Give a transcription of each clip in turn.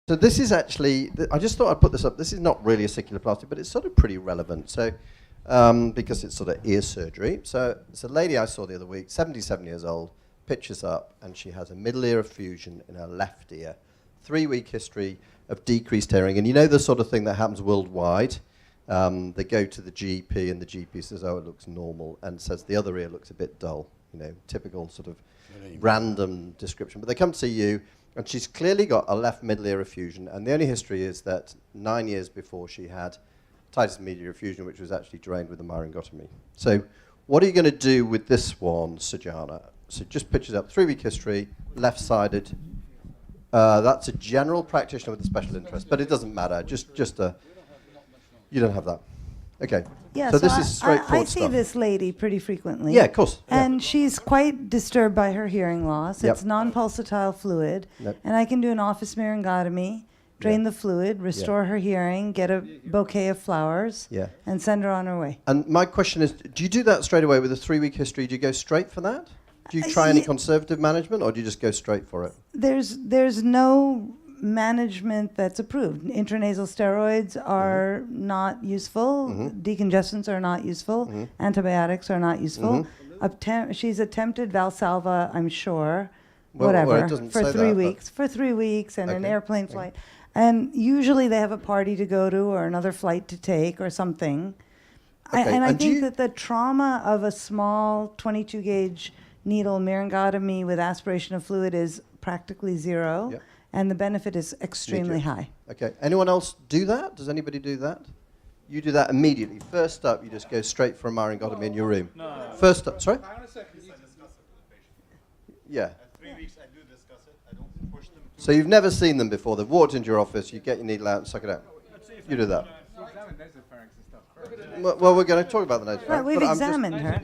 So this is actually, I just thought I'd put this up. This is not really ossiculoplasty, but it's sort of pretty relevant. So, because it's sort of ear surgery. So it's a lady I saw the other week, 77 years old, pictures up, and she has a middle ear effusion in her left ear. 3-week history of decreased hearing. And you know the sort of thing that happens worldwide? They go to the GP, and the GP says, oh, it looks normal, and says the other ear looks a bit dull. You know, typical sort of random description. But they come to see you, and she's clearly got a left middle ear effusion, and the only history is that 9 years before she had otitis media effusion, which was actually drained with a myringotomy. So what are you going to do with this one, Sajana? So just pictures up, 3-week history, left-sided. That's a general practitioner with a special interest, but it doesn't matter. Just a, you don't have that. Okay. Yeah, so this is straightforward I see stuff. this lady pretty frequently. Yeah, of course. And she's quite disturbed by her hearing loss. Yep. It's non-pulsatile fluid. Yep. And I can do an office myringotomy, drain the fluid, restore her hearing, get a bouquet of flowers, and send her on her way. And my question is, do you do that straight away with a 3-week history? Do you go straight for that? Do you try any conservative management, or do you just go straight for it? There's no management that's approved. Intranasal steroids are not useful. Decongestants are not useful. Antibiotics are not useful. She's attempted Valsalva, I'm sure, whatever, for 3 weeks. For 3 weeks and an airplane flight. And usually they have a party to go to or another flight to take or something. And I think that the trauma of a small 22-gauge needle myringotomy with aspiration of fluid is practically zero. Yep. And the benefit is extremely high. Okay. Anyone else do that? Does anybody do that? You do that immediately. First up, you just go straight for a myringotomy in your room. No. First up, sorry? Hang on a second. I discuss it with the patient. Yeah. At 3 weeks, I do discuss it. I don't push them. So you've never seen them before. They've walked into your office. You get your needle out and suck it out. You do that. Well, we're going to talk about the nasopharynx. Right, we've examined her.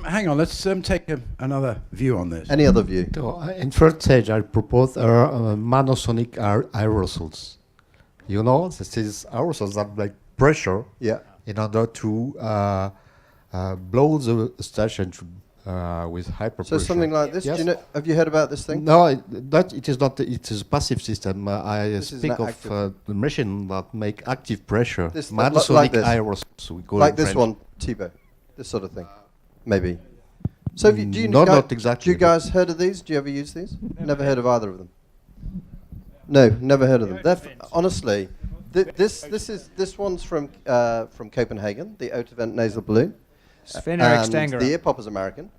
Hang on, let's take another view on this. Any other view? So, in first stage, I propose monosonic aerosols. You know, this is aerosols that like pressure in order to blow the station with high pressure. So something like this? Yes. Do you know, have you heard about this thing? No, it is not. It is a passive system. I speak of the machine that make active pressure. This, monosonic like this. aerosols. We call like it this French. one, Thibaut. This sort of thing, maybe. So do you not exactly. Do you guys heard of these? Do you ever use these? Never heard of either of them. No, never heard of them. Honestly, this one's from Copenhagen, the Otovent nasal balloon. Sphinx and Stanger. the ear popper's American.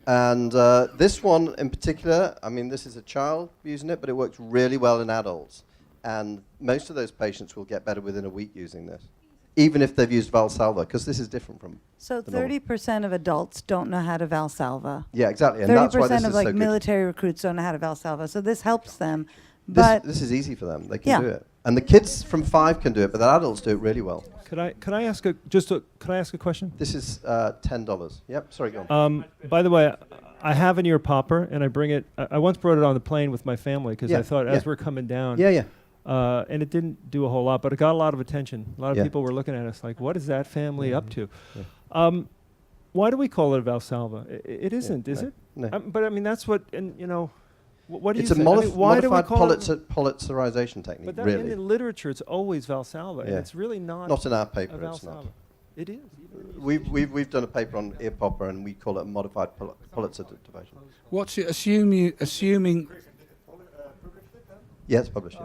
And this one in particular, I mean, this is a child using it, but it works really well in adults. And most of those patients will get better within a week using this, even if they've used Valsalva, because this is different from. So 30% of adults don't know how to Valsalva. Yeah, exactly, and that's why this 30% is of so good. military recruits don't know how to Valsalva. So this helps them. But This is easy for them. They can do it, and the kids from 5 can do it, but the adults do it really well. Could I ask a question? This is $10. Yep. Sorry, go on. By the way, I have an ear popper, and I bring it. I once brought it on the plane with my family because I thought as we're coming down. And it didn't do a whole lot, but it got a lot of attention. A lot of people were looking at us like, "What is that family up to?" Why do we call it a Valsalva? It isn't, is it? No. But I mean, that's what, and you know, what do It's you a think? I mean, why do we modified call it? politzerization technique, But that, really. in literature, it's always Valsalva, and it's really not. Not in our paper. A It's not. Valsalva. It is. We've done a paper on ear popper, and we call it a modified Pulitzer deviation. What's it? Assuming. Yeah, it's published.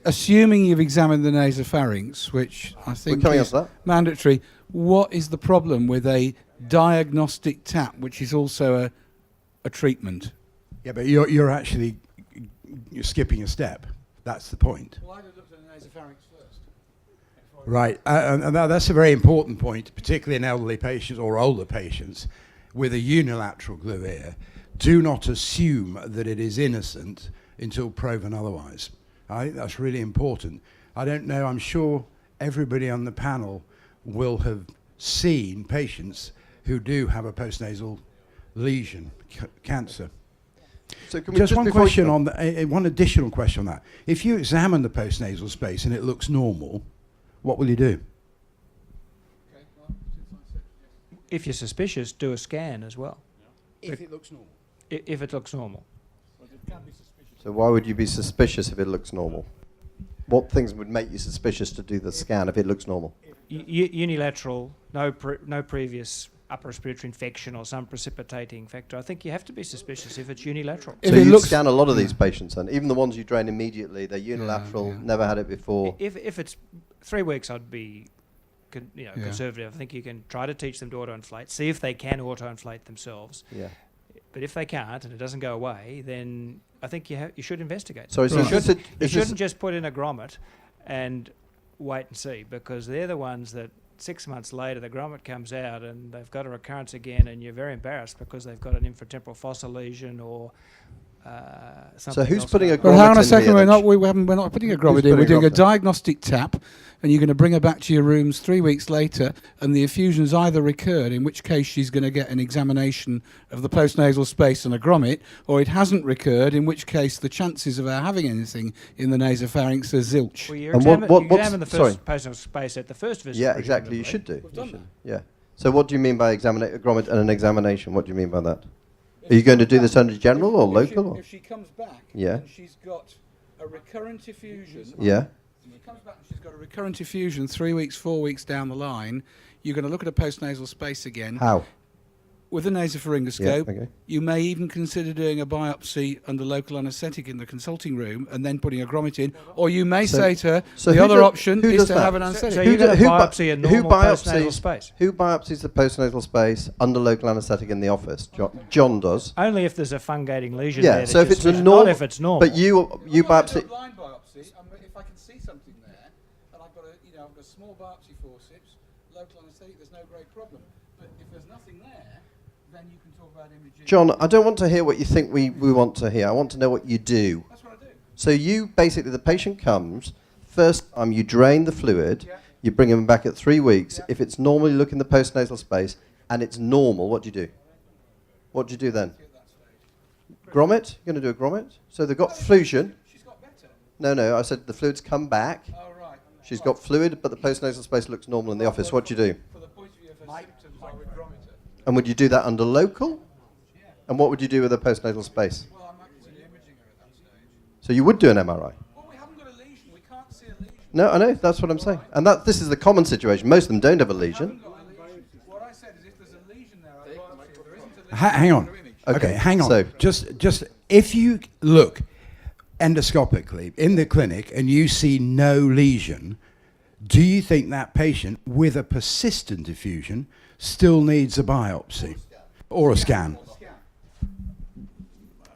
Assuming you've examined the nasopharynx, which I think is mandatory, what is the problem with a diagnostic tap, which is also a treatment? Yeah, but you're actually skipping a step. That's the point. Why don't look at the nasopharynx first? Right, and that's a very important point, particularly in elderly patients or older patients with a unilateral glue ear. Do not assume that it is innocent until proven otherwise. I think that's really important. I don't know, I'm sure everybody on the panel will have seen patients who do have a postnasal lesion, cancer. So can just one question on one additional question on that. If you examine the postnasal space and it looks normal, what will you do? If you're suspicious, do a scan as well. If it looks normal. If it looks normal. Well, it can be suspicious So why would you be suspicious if it looks normal? What things would make you suspicious to do the scan if it looks normal? Unilateral, no previous upper respiratory infection or some precipitating factor. I think you have to be suspicious if it's unilateral. So you scan a lot of these patients, and even the ones you drain immediately, they're unilateral, never had it before. If it's 3 weeks, I'd be conservative. I think you can try to teach them to auto-inflate, see if they can auto-inflate themselves. Yeah. But if they can't and it doesn't go away, then I think you should investigate. Sorry, so you shouldn't just put in a grommet and wait and see, because they're the ones that 6 months later the grommet comes out and they've got a recurrence again, and you're very embarrassed because they've got an infratemporal fossa lesion or something. So who's else putting a grommet in? Well, hang on a second. We're not putting a grommet in. We're doing a grommet? diagnostic tap, and you're going to bring her back to your rooms 3 weeks later, and the effusion's either recurred, in which case she's going to get an examination of the postnasal space and a grommet, or it hasn't recurred, in which case the chances of her having anything in the nasopharynx are zilch. Well, you And examine the first postnasal space at the first visit. Yeah, exactly. You should do. Yeah. So what do you mean by a grommet and an examination? What do you mean by that? Are you going to do this under general or local? If she comes back and she's got a recurrent effusion, Yeah. if she comes back and she's got a recurrent effusion 3 weeks, 4 weeks down the line, you're going to look at a postnasal space again. How? With a nasopharyngoscope. Yeah, okay. You may even consider doing a biopsy under local anaesthetic in the consulting room and then putting a grommet in, or you may say to her, the other option is to have an anaesthetic. So you're going to biopsy a normal postnasal space? Who biopsies the postnasal space under local anaesthetic in the office? John does. Only if there's a fungating lesion Yeah, there. so if it's a not if it's normal. But you biopsy. Blind biopsy, if I can see something there, and I've got a small biopsy forceps, local anaesthetic, there's no great problem. But if there's nothing there, then you can talk about imaging. John, I don't want to hear what you think we want to hear. I want to know what you do. That's what I do. So you basically, the patient comes, first time you drain the fluid, you bring him back at 3 weeks. If it's normally look in the postnasal space and it's normal, what do you do? What do you do then? Grommet? You're going to do a grommet? So they've got flusion. She's got better. No, I said the fluid's come back. Oh, right. She's got fluid, but the postnasal space looks normal in the office. What do you do? For the point of view of her symptoms, I would grommet her. And would you do that under local? And what would you do with a postnasal space? Well, I'm actually imaging her at that stage. So you would do an MRI? Well, we haven't got a lesion. We can't see a lesion. No, I know. That's what I'm saying. And this is the common situation. Most of them don't have a lesion. What I said is if there's a lesion there, I'd biopsy. If there isn't a lesion, Hang on. Okay, hang on. so- Just if you look endoscopically in the clinic and you see no lesion, do you think that patient with a persistent effusion still needs a biopsy or a scan?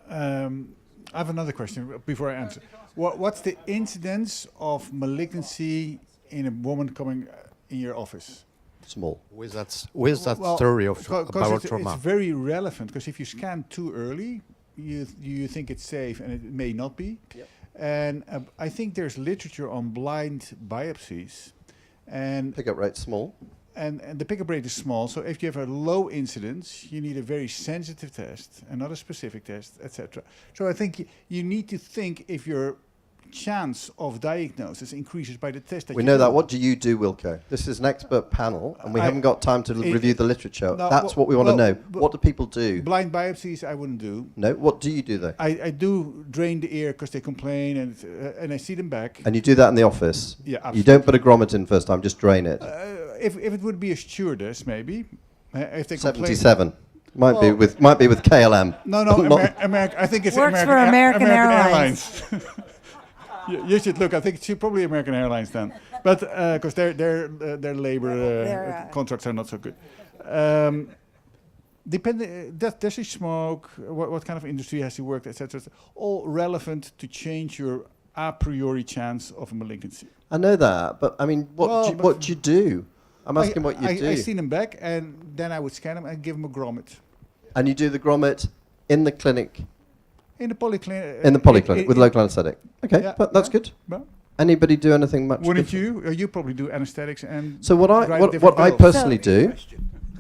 I have another question before I answer. What's the incidence of malignancy in a woman coming in your office? Small. With that story of bowel trauma. It's very relevant, because if you scan too early, you think it's safe and it may not be. Yep. And I think there's literature on blind biopsies, and Pickup rate small. and the pickup rate is small. So if you have a low incidence, you need a very sensitive test, another specific test, etc. So I think you need to think if your chance of diagnosis increases by the test that We you know do. that. What do you do, Wilco? This is an expert panel, and we haven't got time to review the literature. No, That's what we want to know. but What do people do? Blind biopsies I wouldn't do. No. What do you do, though? I do drain the ear because they complain, and I see them back. And you do that in the office? Yeah, You absolutely. don't put a grommet in first time, just drain it. If it would be a stewardess, maybe. If they complain. 77. Might be with KLM. No, Not- I think it's Works American, for American Airlines. You should look. I think it's probably American Airlines then, but because their labor contracts are not so good. Does he smoke? What kind of industry has he worked, etc. All relevant to change your a priori chance of a malignancy. I know that, but I mean, what do you do? I'm asking what you do. I seen him back, and then I would scan him and give him a grommet. And you do the grommet in the clinic? In the polyclinic. In the polyclinic with local anaesthetic. Okay, Yeah, but that's yeah. good. Well, Anybody do anything much? wouldn't different? you? You probably do anesthetics and. So what drive a I different valve. personally do.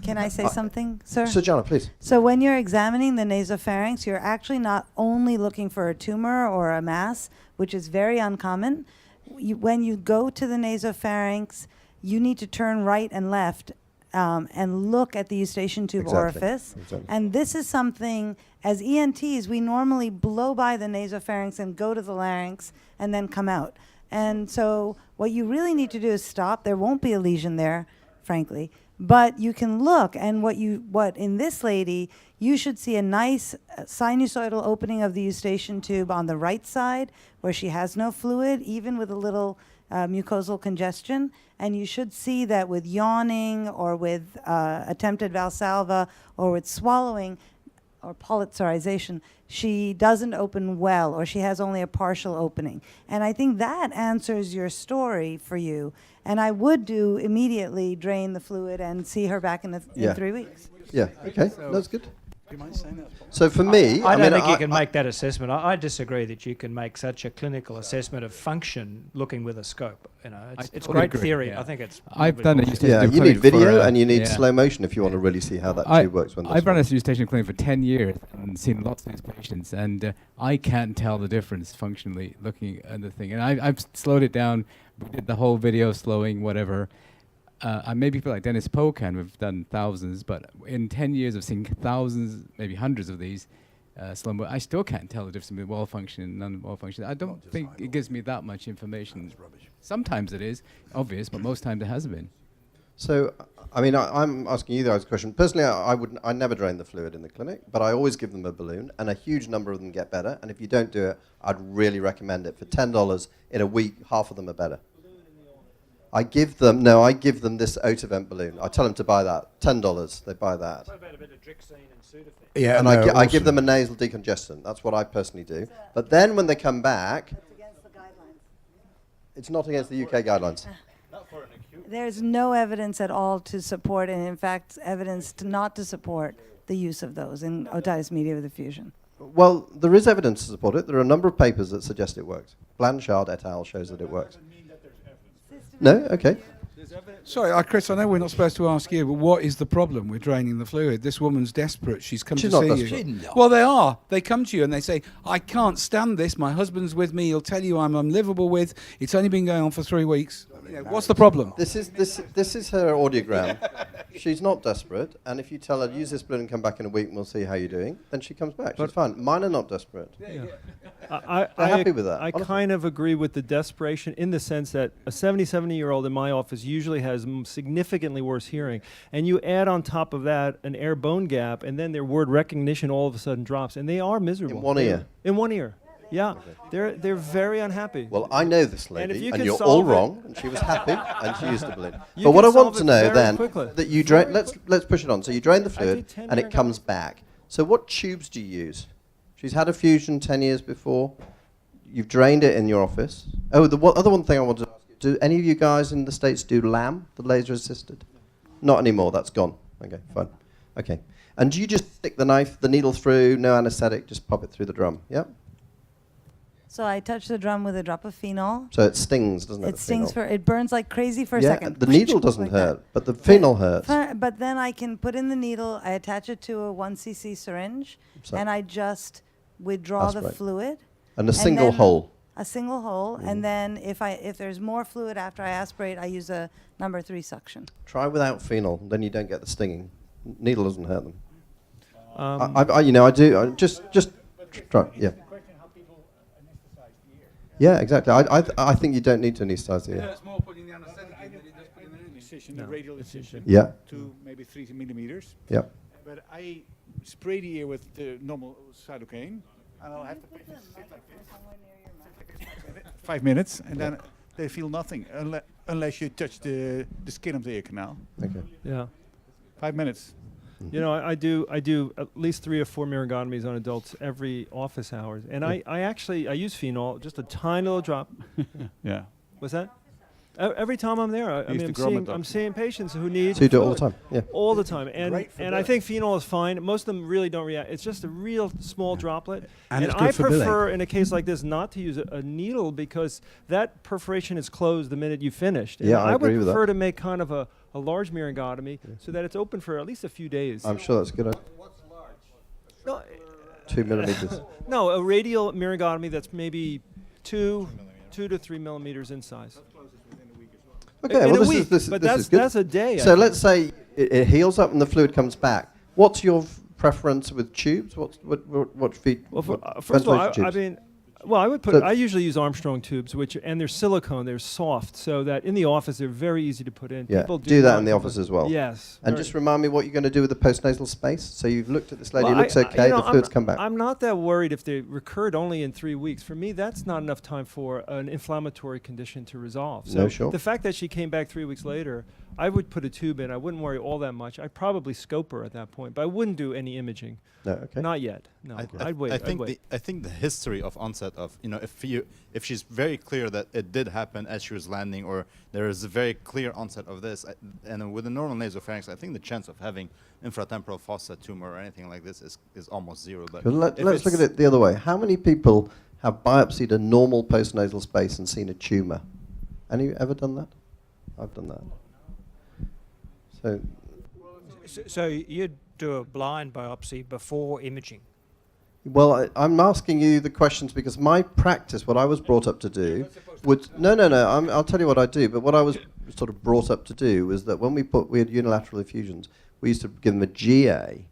Can I say something, sir? So Jana, please. So when you're examining the nasopharynx, you're actually not only looking for a tumor or a mass, which is very uncommon. When you go to the nasopharynx, you need to turn right and left and look at the eustachian tube orifice. Exactly. And this is something, as ENTs, we normally blow by the nasopharynx and go to the larynx and then come out. And so what you really need to do is stop. There won't be a lesion there, frankly. But you can look, and what in this lady, you should see a nice sinusoidal opening of the eustachian tube on the right side where she has no fluid, even with a little mucosal congestion. And you should see that with yawning or with attempted Valsalva or with swallowing or polypsarization, she doesn't open well, or she has only a partial opening. And I think that answers your story for you. And I would immediately drain the fluid and see her back in 3 weeks. Yeah, okay, that's good. Do you mind saying that? So for me, I don't think you can make that assessment. I disagree that you can make such a clinical assessment of function looking with a scope. You know, it's totally great agree, theory. yeah. I think it's. I've done it. Yeah, you need video and you need slow motion if you want to really see how that tube works. I've run a eustachian clinic for 10 years and seen lots of these patients, and I can't tell the difference functionally looking at the thing. And I've slowed it down. We did the whole video slowing, whatever. Maybe people like Dennis Poe can. We've done thousands, but in 10 years of seeing thousands, maybe hundreds of these slow mo, I still can't tell the difference between wall function and non-wall function. I don't think it gives me that much information. Sometimes it is obvious, but most times it hasn't been. So, I mean, I'm asking you guys a question. Personally, I never drain the fluid in the clinic, but I always give them a balloon, and a huge number of them get better. And if you don't do it, I'd really recommend it. For $10 in a week, half of them are better. I give them this Otavent balloon. I tell them to buy that. $10, they buy that. What about a bit of Drixine and Sudafed? Yeah, and I give them a nasal decongestant. That's what I personally do. But then when they come back, It's against the guidelines. it's not against the UK guidelines. There's no evidence at all to support, and in fact, evidence not to support the use of those in otitis media with effusion. Well, there is evidence to support it. There are a number of papers that suggest it works. Blanchard et al. Shows that it works. No? Okay. Sorry, Chris, I know we're not supposed to ask you, but what is the problem with draining the fluid? This woman's desperate. She's come She's to not see desperate. you. Well, they are. They come to you and they say, I can't stand this. My husband's with me. He'll tell you I'm unlivable with. It's only been going on for 3 weeks. You know, what's the problem? This is her audiogram. She's not desperate, and if you tell her, use this balloon and come back in a week and we'll see how you're doing, then she comes back. She's fine. Mine are not desperate. I'm happy with that, I honestly. kind of agree with the desperation in the sense that a 70-year-old in my office usually has significantly worse hearing. And you add on top of that an air bone gap, and then their word recognition all of a sudden drops, and they are miserable. In one ear? In one ear. Yeah, they're very unhappy. Well, I know this And if lady, you and can you're solve all it- wrong, and she was happy, and she used the balloon. You But what I can want solve to it know very then, quickly. that you drain, let's push it on. So you drain the I fluid, did 10 and it comes back. So what tubes do you use? She's had a fusion 10 years before. You've drained it in your office. Oh, the other one thing I wanted to ask you, do any of you guys in the States do LAM, the laser assisted? Not anymore, that's gone. Okay, fine. Okay. And do you just stick the needle through, no anesthetic, just pop it through the drum? Yep. So I touch the drum with a drop of phenol. So it stings, doesn't it? It the stings phenol? it burns like crazy for a Yeah, second. the needle doesn't like that. hurt, but the phenol hurts. But then I can put in the needle, I attach it to a 1 cc syringe, So- and I just withdraw the Aspirate. fluid. And a single then hole. A single hole, and then if there's more fluid after I aspirate, I use a number 3 suction. Try without phenol, then you don't get the stinging. Needle doesn't hurt them. I do. Just try. Yeah. Yeah, exactly. I think you don't need to anesthetize the ear. It's more putting the anesthetic in than it does putting the Incision, the radial incision, Yeah. 2 maybe 3 millimeters. Yeah. But I spray the ear with the normal cytokine, and I'll have the patient sit like this. 5 minutes, and then they feel nothing unless you touch the skin of the ear canal. Okay. Yeah. 5 minutes. You know, I do at least 3 or 4 myringotomies on adults every office hours, and I use phenol, just a tiny little drop. Yeah. What's that? Every time I'm there, I'm seeing patients who need. So you do it all the fluid. time? Yeah. All the time, and Great for I think phenol is fine. Most of them really don't react. It's just a real small droplet, And it's I good for billing. prefer in a case like this not to use a needle because that perforation is closed the minute you finished. And Yeah, I agree would with that. prefer to make kind of a large myringotomy so that it's open for at least a few days. I'm sure that's a good. No, 2 millimeters. no, a radial myringotomy that's maybe 2 to 3 millimeters in size. Okay, in well a this week, is this but is that's good. that's a day. I So think. let's say it heals up and the fluid comes back. What's your preference with tubes? What feed? Well, first of all, I mean, well, I would put. I usually use Armstrong tubes, and they're silicone. They're soft, so that in the office they're very easy to put in. Yeah, People do that in the office as well. Yes. And just remind me what you're going to do with the postnasal space. So you've looked at this lady. It looks okay. The fluids come back. I'm not that worried if they recurred only in 3 weeks. For me, that's not enough time for an inflammatory condition to resolve. So No, sure. the fact that she came back 3 weeks later, I would put a tube in. I wouldn't worry all that much. I'd probably scope her at that point, but I wouldn't do any imaging. No, okay. Not yet. No, I'd wait. I think the history of onset of, if she's very clear that it did happen as she was landing, or there is a very clear onset of this, and with a normal nasopharynx, I think the chance of having infratemporal fossa tumor or anything like this is almost zero. But let's look at it the other way. How many people have biopsied a normal postnasal space and seen a tumor? Any ever done that? I've done that. So you'd do a blind biopsy before imaging? Well, I'm asking you the questions because my practice, what I was brought up to do, I'll tell you what I do. But what I was sort of brought up to do was that when we had unilateral effusions, we used to give them a GA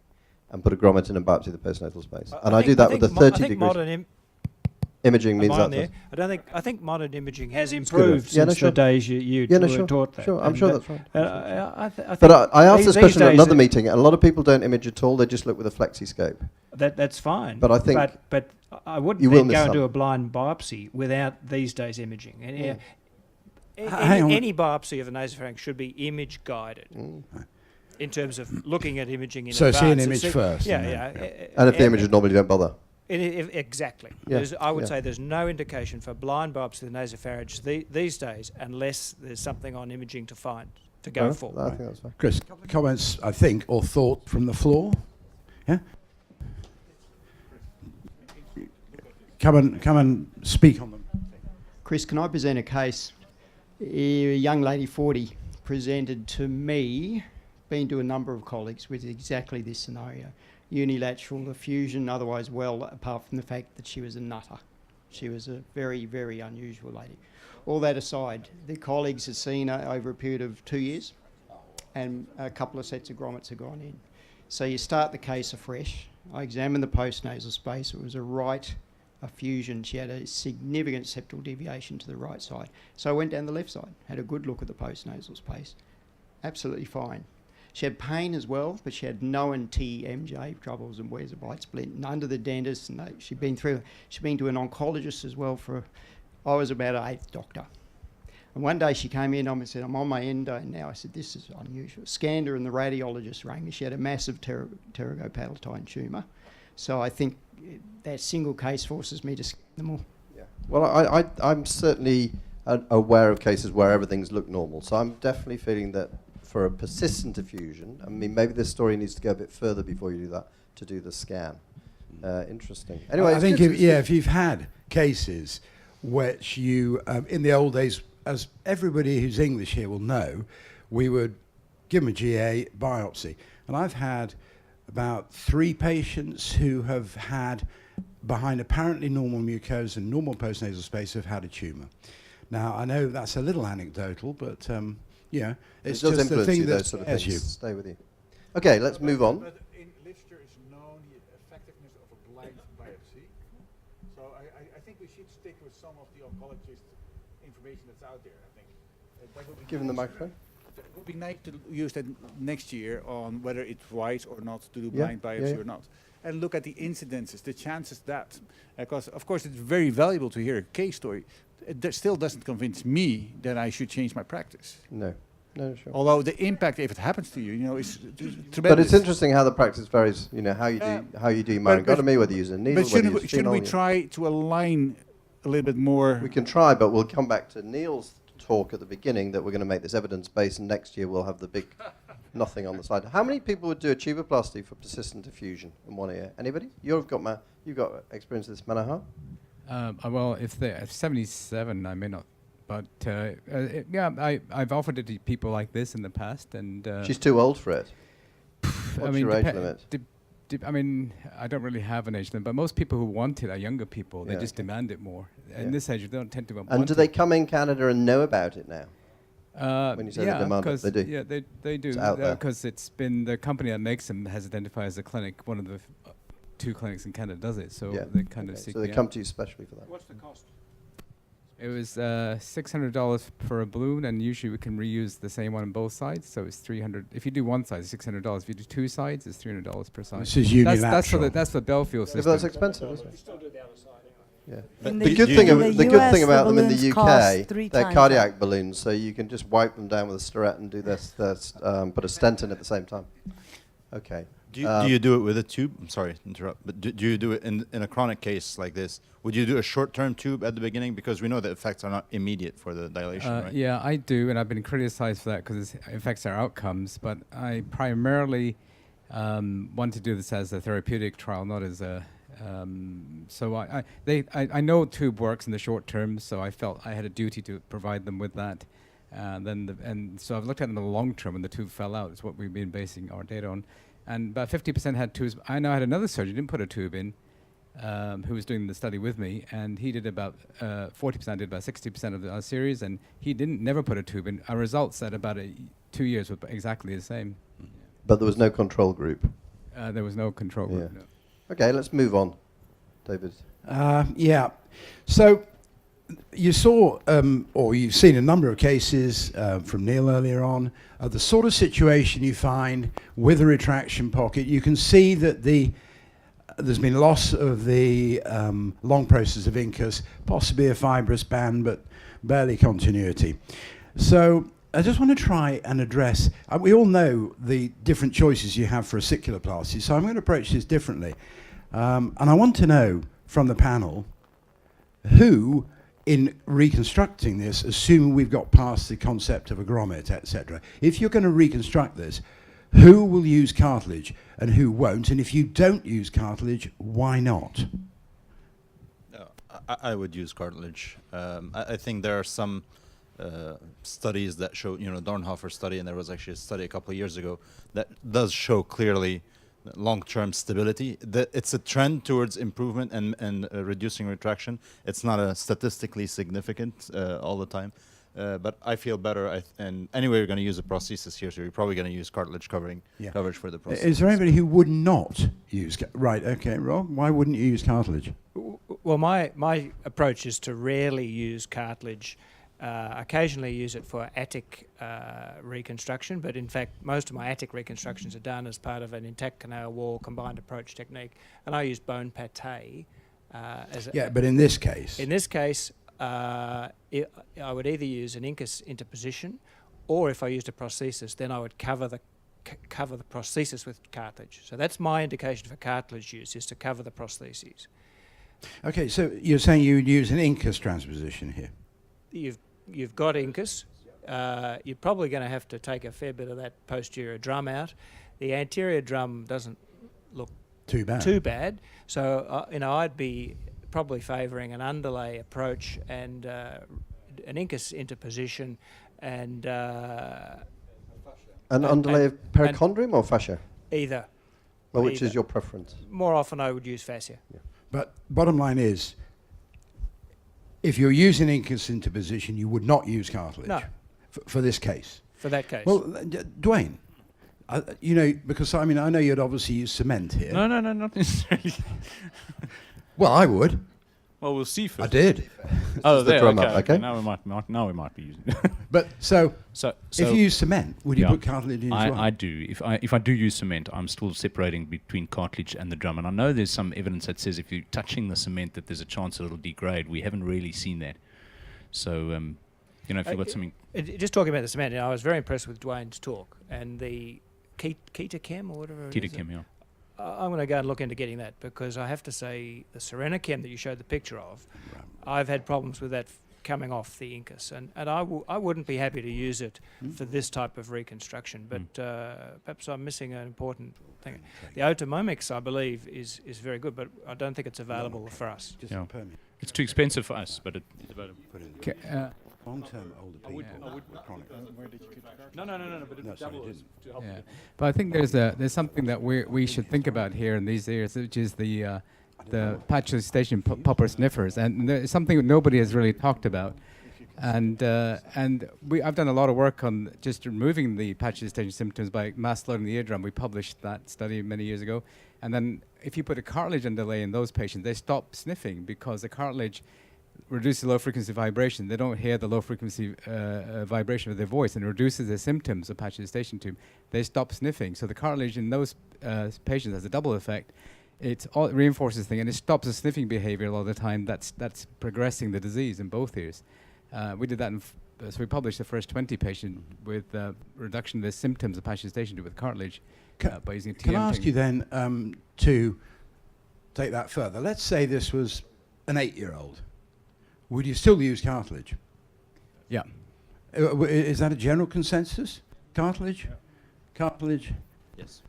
and put a grommet in and biopsy the postnasal space. And I do that with a 30 degrees. Imaging means that. I think modern imaging has improved since the days you taught that. Sure, I'm sure that's right. But I asked this question at another meeting, and a lot of people don't image at all. They just look with a flexiscope. That's fine. But I think but I wouldn't then go and do a blind biopsy without these days imaging. And any biopsy of the nasopharynx should be image guided. In terms of looking at imaging in advance. So see an image first. And if the images normally don't bother. Exactly. Yeah. I would say there's no indication for blind biopsy of the nasopharynx these days unless there's something on imaging to go for. I think that's fine. Chris, comments, I think, or thought from the floor? Yeah? Come and speak on them. Chris, can I present a case? A young lady, 40, presented to me, been to a number of colleagues with exactly this scenario. Unilateral effusion, otherwise well, apart from the fact that she was a nutter. She was a very, very unusual lady. All that aside, the colleagues had seen her over a period of 2 years, and a couple of sets of grommets had gone in. So you start the case afresh. I examined the postnasal space. It was a right effusion. She had a significant septal deviation to the right side. So I went down the left side, had a good look at the postnasal space. Absolutely fine. She had pain as well, but she had no TMJ troubles and where's a bite splint. None to the dentist. No, she'd been to an oncologist as well I was about her 8th doctor. And one day she came in and said, I'm on my endo now. I said, this is unusual. Scanned her and the radiologist rang me. She had a massive pterygopalatine tumour. So I think that single case forces me to scan them all. Yeah. Well, I'm certainly aware of cases where everything's looked normal. So I'm definitely feeling that for a persistent effusion, I mean, maybe this story needs to go a bit further before you do that, to do the scan. Interesting. Anyway, I think if you've had cases which you, in the old days, as everybody who's English here will know, we would give them a GA biopsy. And I've had about 3 patients who have had, behind apparently normal mucosa and normal postnasal space, have had a tumour. Now, I know that's a little anecdotal, but it's just the thing that sort of things stay with you. Okay, let's move on. But in literature is known the effectiveness of a blind biopsy. So I think we should stick with some of the oncologist information that's out there. I think that would be Give him the microphone. It would be nice to use that next year on whether it's right or not to do blind biopsy or not. And look at the incidences, the chances that, because of course it's very valuable to hear a case story. It still doesn't convince me that I should change my practice. No, sure. Although the impact, if it happens to you, is tremendous. But it's interesting how the practice varies. How you do myongotomy, whether you use a needle. But shouldn't we try to align a little bit more? We can try, but we'll come back to Neil's talk at the beginning that we're going to make this evidence-based, and next year we'll have the big nothing on the slide. How many people would do a tuboplasty for persistent effusion in one ear? Anybody? You've got experience with this, Manohar? Well, if they're 77, I may not. But I've offered it to people like this in the past, and she's too old for it. What's your age limit? I mean, I don't really have an age limit, but most people who want it are younger people. They just demand it more. In this age, they don't tend to want it. And do they come in Canada and know about it now? When you say they demand it, they do. Yeah, they do. Because it's been the company that makes them has identified as a clinic. One of the 2 clinics in Canada does it. So they kind of seek. So they come to you specially for that. What's the cost? It was $600 for a balloon, and usually we can reuse the same one on both sides. So it's $300. If you do one side, it's $600. If you do 2 sides, it's $300 per side. This is unilateral. That's the Bellfield system. If that's expensive, isn't it? You still do the other side. Yeah. In The the good U- thing in the the good US, thing the about them in the balloons cost UK, 3 they're times cardiac balloons, so you can just wipe them down with a stirret and do this, put a stent in at the same time. Okay. Do you do it with a tube? I'm sorry to interrupt, but do you do it in a chronic case like this? Would you do a short-term tube at the beginning? Because we know the effects are not immediate for the dilation, right? Yeah, I do, and I've been criticized for that because it affects our outcomes. But I primarily want to do this as a therapeutic trial, not as a... so I know tube works in the short term, so I felt I had a duty to provide them with that. And so I've looked at it in the long term when the tube fell out. It's what we've been basing our data on. And about 50% had tubes. I know I had another surgeon, didn't put a tube in, who was doing the study with me, and he did about 40%, did about 60% of our series, and he never put a tube in. Our results at about 2 years were exactly the same. But there was no control group. There was no control group. Yeah. No. Okay, let's move on, David. Yeah. So you saw, or you've seen a number of cases from Neil earlier on, of the sort of situation you find with a retraction pocket. You can see that there's been loss of the long process of incus, possibly a fibrous band, but barely continuity. So I just want to try and address, we all know the different choices you have for ossiculoplasty, so I'm going to approach this differently. And I want to know from the panel who, in reconstructing this, assuming we've got past the concept of a grommet, etc., if you're going to reconstruct this, who will use cartilage and who won't? And if you don't use cartilage, why not? I would use cartilage. I think there are some studies that show, Dornhofer study, and there was actually a study a couple of years ago that does show clearly long-term stability. It's a trend towards improvement and reducing retraction. It's not a statistically significant all the time, but I feel better. And anyway, you're going to use a prosthesis here, so you're probably going to use cartilage coverage for the prosthesis. Is there anybody who would not use? Right. Okay, Rob. Why wouldn't you use cartilage? Well, my approach is to rarely use cartilage. Occasionally use it for attic reconstruction, but in fact most of my attic reconstructions are done as part of an intact canal wall combined approach technique, and I use bone pate as but in this case? In this case, I would either use an incus interposition, or if I used a prosthesis, then I would cover the prosthesis with cartilage. So that's my indication for cartilage use, is to cover the prostheses. Okay, so you're saying you would use an incus transposition here? You've got incus. You're probably going to have to take a fair bit of that posterior drum out. The anterior drum doesn't look too bad. So I'd be probably favouring an underlay approach and an incus interposition and an underlay of perichondrium or fascia? Either. Well, which is your preference? More often I would use fascia. Yeah. But bottom line is, if you're using incus interposition, you would not use cartilage. No. For this case. For that case. Well, Dwayne, because I know you'd obviously use cement here. No, not necessarily. Well, I would. Well, we'll see first. I did. Oh, there. Okay. Now we might be using. But so if you use cement, would you yeah, put cartilage in as well? I do. If I do use cement, I'm still separating between cartilage and the drum. And I know there's some evidence that says if you're touching the cement that there's a chance that it'll degrade. We haven't really seen that. So, if you've got something... Just talking about the cement, I was very impressed with Dwayne's talk and the Ketachem or whatever it is. Ketachem, yeah. I'm going to go and look into getting that, because I have to say the Serenachem that you showed the picture of, I've had problems with that coming off the incus, and I wouldn't be happy to use it for this type of reconstruction, but perhaps I'm missing an important thing. The Otomomix, I believe, is very good, but I don't think it's available for us. Yeah. It's too expensive for us, but it's available. Long-term older people. No, but it's double as to help. Yeah, but I think there's something that we should think about here in these areas, which is the patch station popper sniffers, and there's something that nobody has really talked about. And I've done a lot of work on just removing the patch distension symptoms by mass loading the eardrum. We published that study many years ago. And then if you put a cartilage underlay in those patients, they stop sniffing because the cartilage reduces low frequency vibration. They don't hear the low frequency vibration of their voice, and reduces the symptoms of patch distension tube. They stop sniffing. So the cartilage in those patients has a double effect. It reinforces things, and it stops the sniffing behavior a lot of the time. That's progressing the disease in both ears. We did that, so we published the first 20 patients with reduction of the symptoms of patch distension tube with cartilage by using a TM Can I ask technique. you then to take that further? Let's say this was an 8-year-old. Would you still use cartilage? Yeah. Is that a general consensus? Cartilage? Yeah. Cartilage? Yes.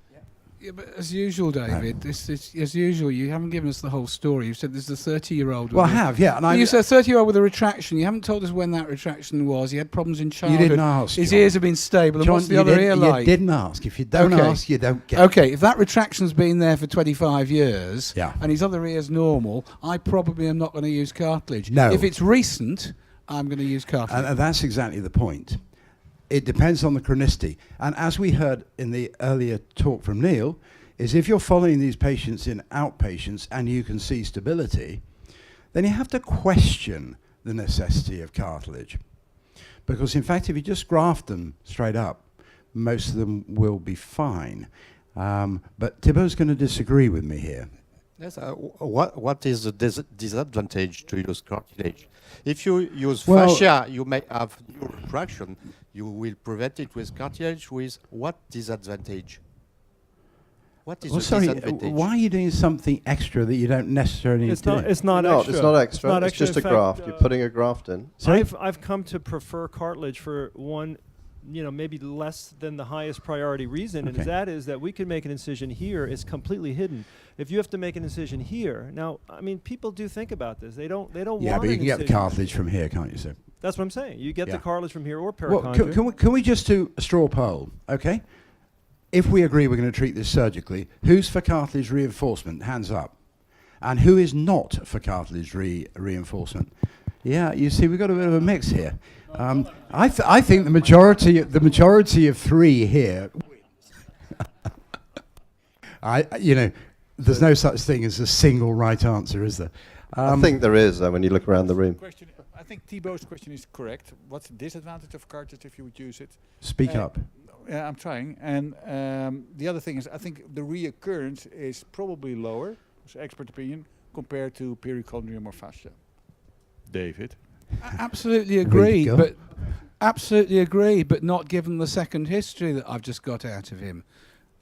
Yeah, but as usual, David, this is as usual. You haven't given us the whole story. You've said this is a 30-year-old. Well, I have, yeah. And you said a 30-year-old with a retraction. You haven't told us when that retraction was. He had problems in childhood. You didn't ask. His John. ears have been stable. And John, what's the other ear like? You didn't ask. If you don't ask, you don't get. Okay, if that retraction's been there for 25 years, Yeah. and his other ear's normal, I probably am not going to use cartilage. No. If it's recent, I'm going to use cartilage. And that's exactly the point. It depends on the chronicity. And as we heard in the earlier talk from Neil, is if you're following these patients in outpatients and you can see stability, then you have to question the necessity of cartilage. Because in fact, if you just graft them straight up, most of them will be fine. But Thibaut's going to disagree with me here. Yes, what is the disadvantage to use cartilage? If you use Well, fascia, you may have new retraction. You will prevent it with cartilage. With what disadvantage? What is the disadvantage? Why are you doing something extra that you don't necessarily need to do? It's not No, extra. it's not extra. not It's extra. just In a fact, graft. You're putting a graft in. Sorry? I've come to prefer cartilage for one, maybe less than the highest priority reason, and Okay. that is that we can make an incision here. It's completely hidden. If you have to make an incision here, now, I mean, people do think about this. They don't Yeah, want but you an can get the incision. cartilage from here, can't you, sir? That's what I'm saying. You get Yeah. the cartilage from here or Well, perichondria. can we just do a straw poll, okay? If we agree we're going to treat this surgically, who's for cartilage reinforcement? Hands up. And who is not for cartilage reinforcement? Yeah, you see, we've got a bit of a mix here. I think the majority of 3 here. There's no such thing as a single right answer, is there? I think there is, when you look around the room. I think Thibaut's question is correct. What's the disadvantage of cartilage if you would use it? Speak up. Yeah, I'm trying. And the other thing is, I think the reoccurrence is probably lower, it's expert opinion, compared to perichondrium or fascia. David? Absolutely Ready to agree, go? but not given the second history that I've just got out of him.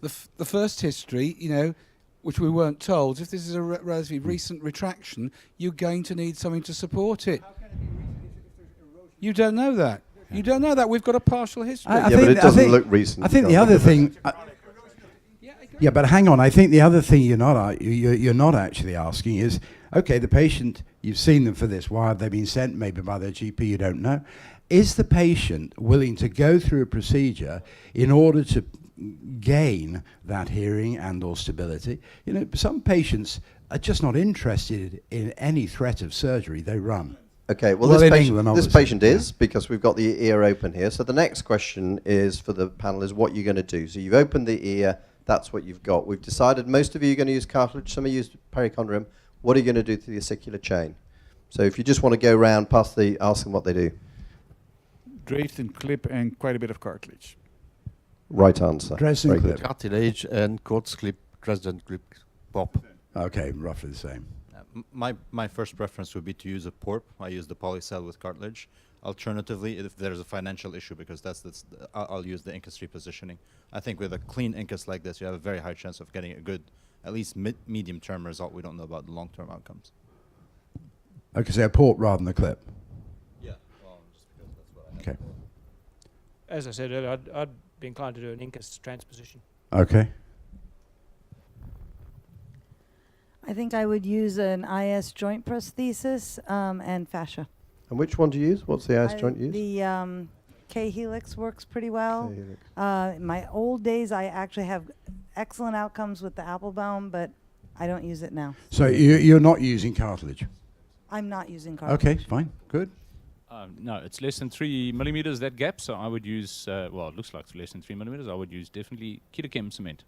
The first history, which we weren't told, if this is a relatively recent retraction, you're going to need something to support it. How can it be recent if there's erosion? You don't know that. You don't know that. We've got a partial history. I Yeah, but think- it doesn't think- look recent. I think the You other can't thing. But hang on. I think the other thing you're not actually asking is, okay, the patient, you've seen them for this. Why have they been sent? Maybe by their GP. You don't know. Is the patient willing to go through a procedure in order to gain that hearing and/or stability? Some patients are just not interested in any threat of surgery. They run. Okay, well, Well, this, in patient, England, this obviously, patient is, because we've got the ear open here. So the next question is for the panel is what you're going to do. So you've opened the ear, that's what you've got. We've decided most of you are going to use cartilage, some of you use perichondrium. What are you going to do to the ossicular chain? So if you just want to go around past ask them what they do. Dresden clip and quite a bit of cartilage. Right answer. Dresden Very clip. good. Cartilage and Causse clip, Dresden clip, pop. Okay, roughly the same. My first preference would be to use a PORP. I use the polycell with cartilage. Alternatively, if there's a financial issue, because I'll use the incus repositioning. I think with a clean incus like this, you have a very high chance of getting a good, at least medium-term result. We don't know about the long-term outcomes. Okay, so a port rather than a clip. Yeah, well, just because that's what I have. Okay. As I said earlier, I'd be inclined to do an incus transposition. Okay. I think I would use an IS joint prosthesis and fascia. And which one do you use? What's the IS joint use? The K-helix works pretty well. K-helix. In my old days, I actually have excellent outcomes with the Applebaum, but I don't use it now. So you're not using cartilage. I'm not using cartilage. Okay, fine, good. No, it's less than 3 millimeters, that gap, so I would use, well, it looks like it's less than 3 millimeters. I would use definitely Ketochem cement.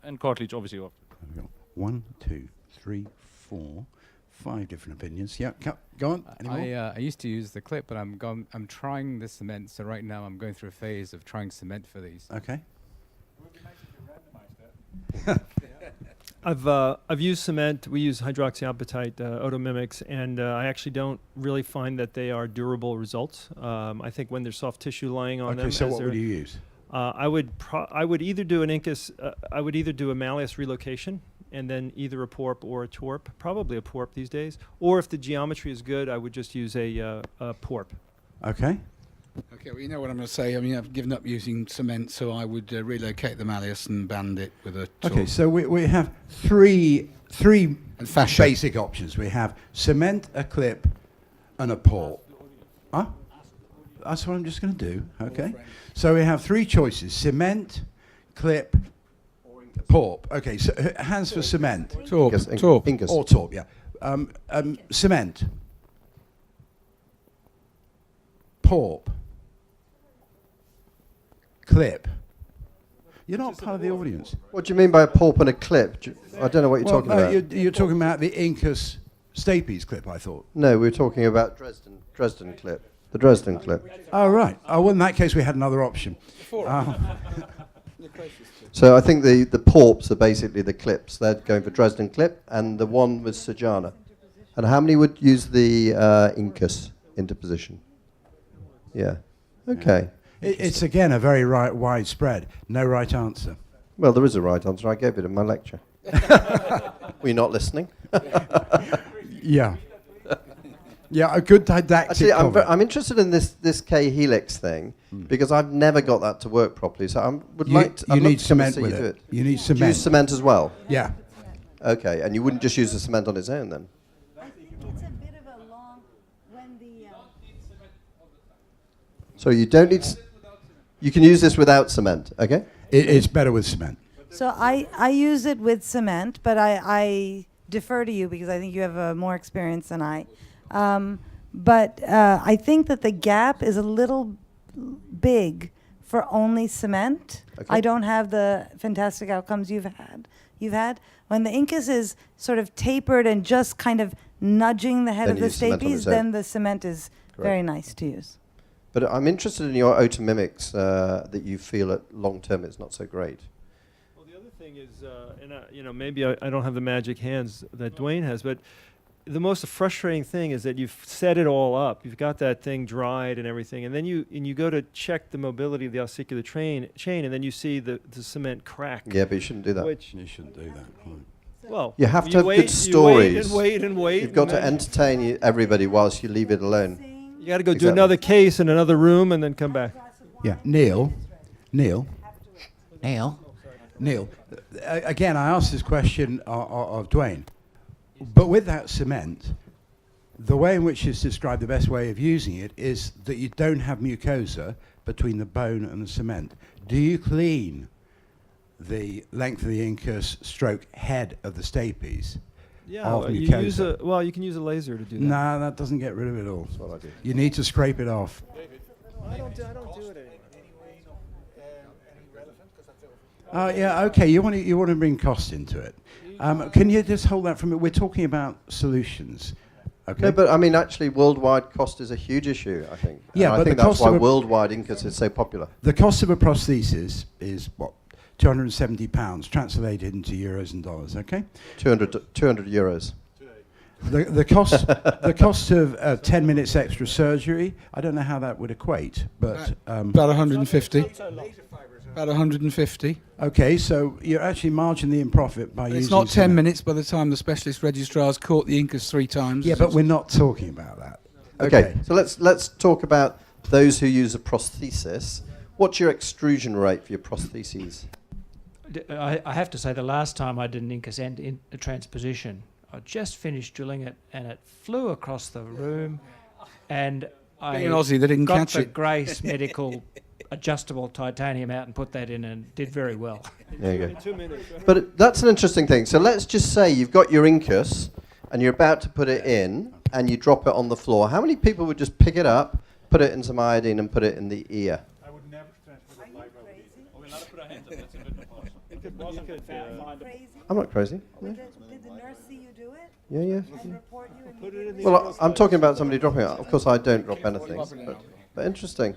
And cartilage, obviously. There we go. 1, 2, 3, 4, 5 different opinions. Yeah, go on. Any more? I used to use the clip, but I'm trying the cement. So right now I'm going through a phase of trying cement for these. Okay. I've used cement. We use hydroxyapatite Otomimics, and I actually don't really find that they are durable results. I think when there's soft tissue lying on them. Okay, so what would you use? I would either do an incus. I would either do a malleus relocation, and then either a PORP or a TORP. Probably a PORP these days. Or if the geometry is good, I would just use a PORP. Okay. Okay, well, you know what I'm going to say. I mean, I've given up using cement, so I would relocate the malleus and band it with a tool. Okay, so we have three And fascia. basic options. We have cement, a clip, and a PORP. Huh? That's what I'm just going to do. Okay. So we have 3 choices: cement, clip, PORP. Okay. So hands for cement. Torp. Incus. Or TORP. Yeah. Cement. PORP. Clip. You're not part of the audience. What do you mean by a PORP and a clip? I don't know what you're talking about. You're talking about the Incus Stapes clip, I thought. No, we were talking about Dresden clip. The Dresden clip. Oh, right. Oh, well, in that case, we had another option. So I think the PORPs are basically the clips. They're going for Dresden clip, and the one was Sojana. And how many would use the Incus interposition? Yeah. Okay. It's, again, a very widespread. No right answer. Well, there is a right answer. I gave it in my lecture. Were you not listening? Yeah. Yeah, a good didactic Actually, I'm comment. interested in this K helix thing because I've never got that to work properly. So I would like to. You need cement with it. You need Do cement. you use cement as well? Yeah. Okay, and you wouldn't just use the cement on its own then? I think it's a bit of a long, when the... So you don't need... You can use this without cement, okay? It's better with cement. So I use it with cement, but I defer to you because I think you have more experience than I. But I think that the gap is a little big for only cement. Okay. I don't have the fantastic outcomes you've had. When the Incus is sort of tapered and just kind of nudging the head Then of you the use cement on stapes, its own. then the cement is very nice to use. But I'm interested in your otomimics that you feel at long term it's not so great. Well, the other thing is, maybe I don't have the magic hands that Dwayne has, but the most frustrating thing is that you've set it all up. You've got that thing dried and everything, and then you go to check the mobility of the ossicular chain, and then you see the cement crack. Yeah, but you shouldn't do that. You shouldn't do that. Well, You have to have wait, good stories. You wait and wait. You've got to entertain everybody whilst you leave it alone. You got to go do Exactly. another case in another room and then come back. Yeah. Neil. Again, I asked this question of Dwayne. But with that cement, the way in which it's described, the best way of using it is that you don't have mucosa between the bone and the cement. Do you clean the length of the incus stroke head of the stapes? Yeah, of you mucosa? you can use a laser to do that. No, that doesn't get rid of it all. That's what I do. You need to scrape it off. I don't do it anymore. Yeah, okay. You want to bring cost into it. Can you just hold that for me? We're talking about solutions. Okay. No, but I mean, actually, worldwide cost is a huge issue, I think. Yeah, and but I think the that's cost why of a- worldwide Incus is so popular. The cost of a prosthesis is what? £270 translated into euros and dollars. Okay. 200 euros. The cost of 10 minutes extra surgery. I don't know how that would equate, but About 150. About 150. okay. So you're actually marginally in profit by using. It's not 10 cement. minutes by the time the specialist registrar's caught the Incus 3 times. Yeah, but we're not talking about that. Okay, so let's talk about those who use a prosthesis. What's your extrusion rate for your prostheses? I have to say, the last time I did an Incus and a transposition, I just finished drilling it, and it flew across the room, and I Being an Aussie, they didn't got catch the it. Grace Medical adjustable titanium out and put that in, and did very well. There you go. 2 minutes. Right? But that's an interesting thing. So let's just say you've got your Incus, and you're about to put it in, and you drop it on the floor, how many people would just pick it up, put it in some iodine, and put it in the ear? I would never transfer that live iodine. We're allowed to put our hands up. That's a bit I'm not crazy. Yeah. Did the nurse see you do it? Yeah. And report you Put it in the Well, I'm talking about somebody dropping it. Of course, I don't drop anything. But interesting.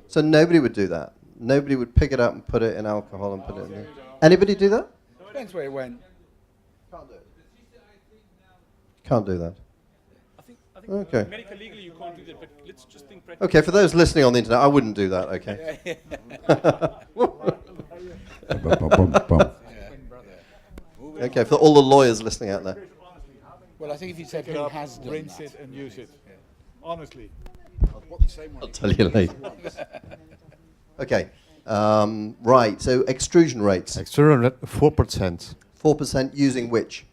So nobody would do that. Nobody would pick it up and put it in alcohol and put it in there. Anybody do that? Depends where it went. Can't do that. Okay. Medically, legally, you can't do that, but let's just think Okay, for those listening on the internet, I wouldn't do that, okay? Okay, for all the lawyers listening out there. Well, I think if you said Pick it who up, has done rinse that. it, and use it. Honestly. I'll tell you later. Okay, right, so extrusion rates. Extrusion rate 4%. 4% using which?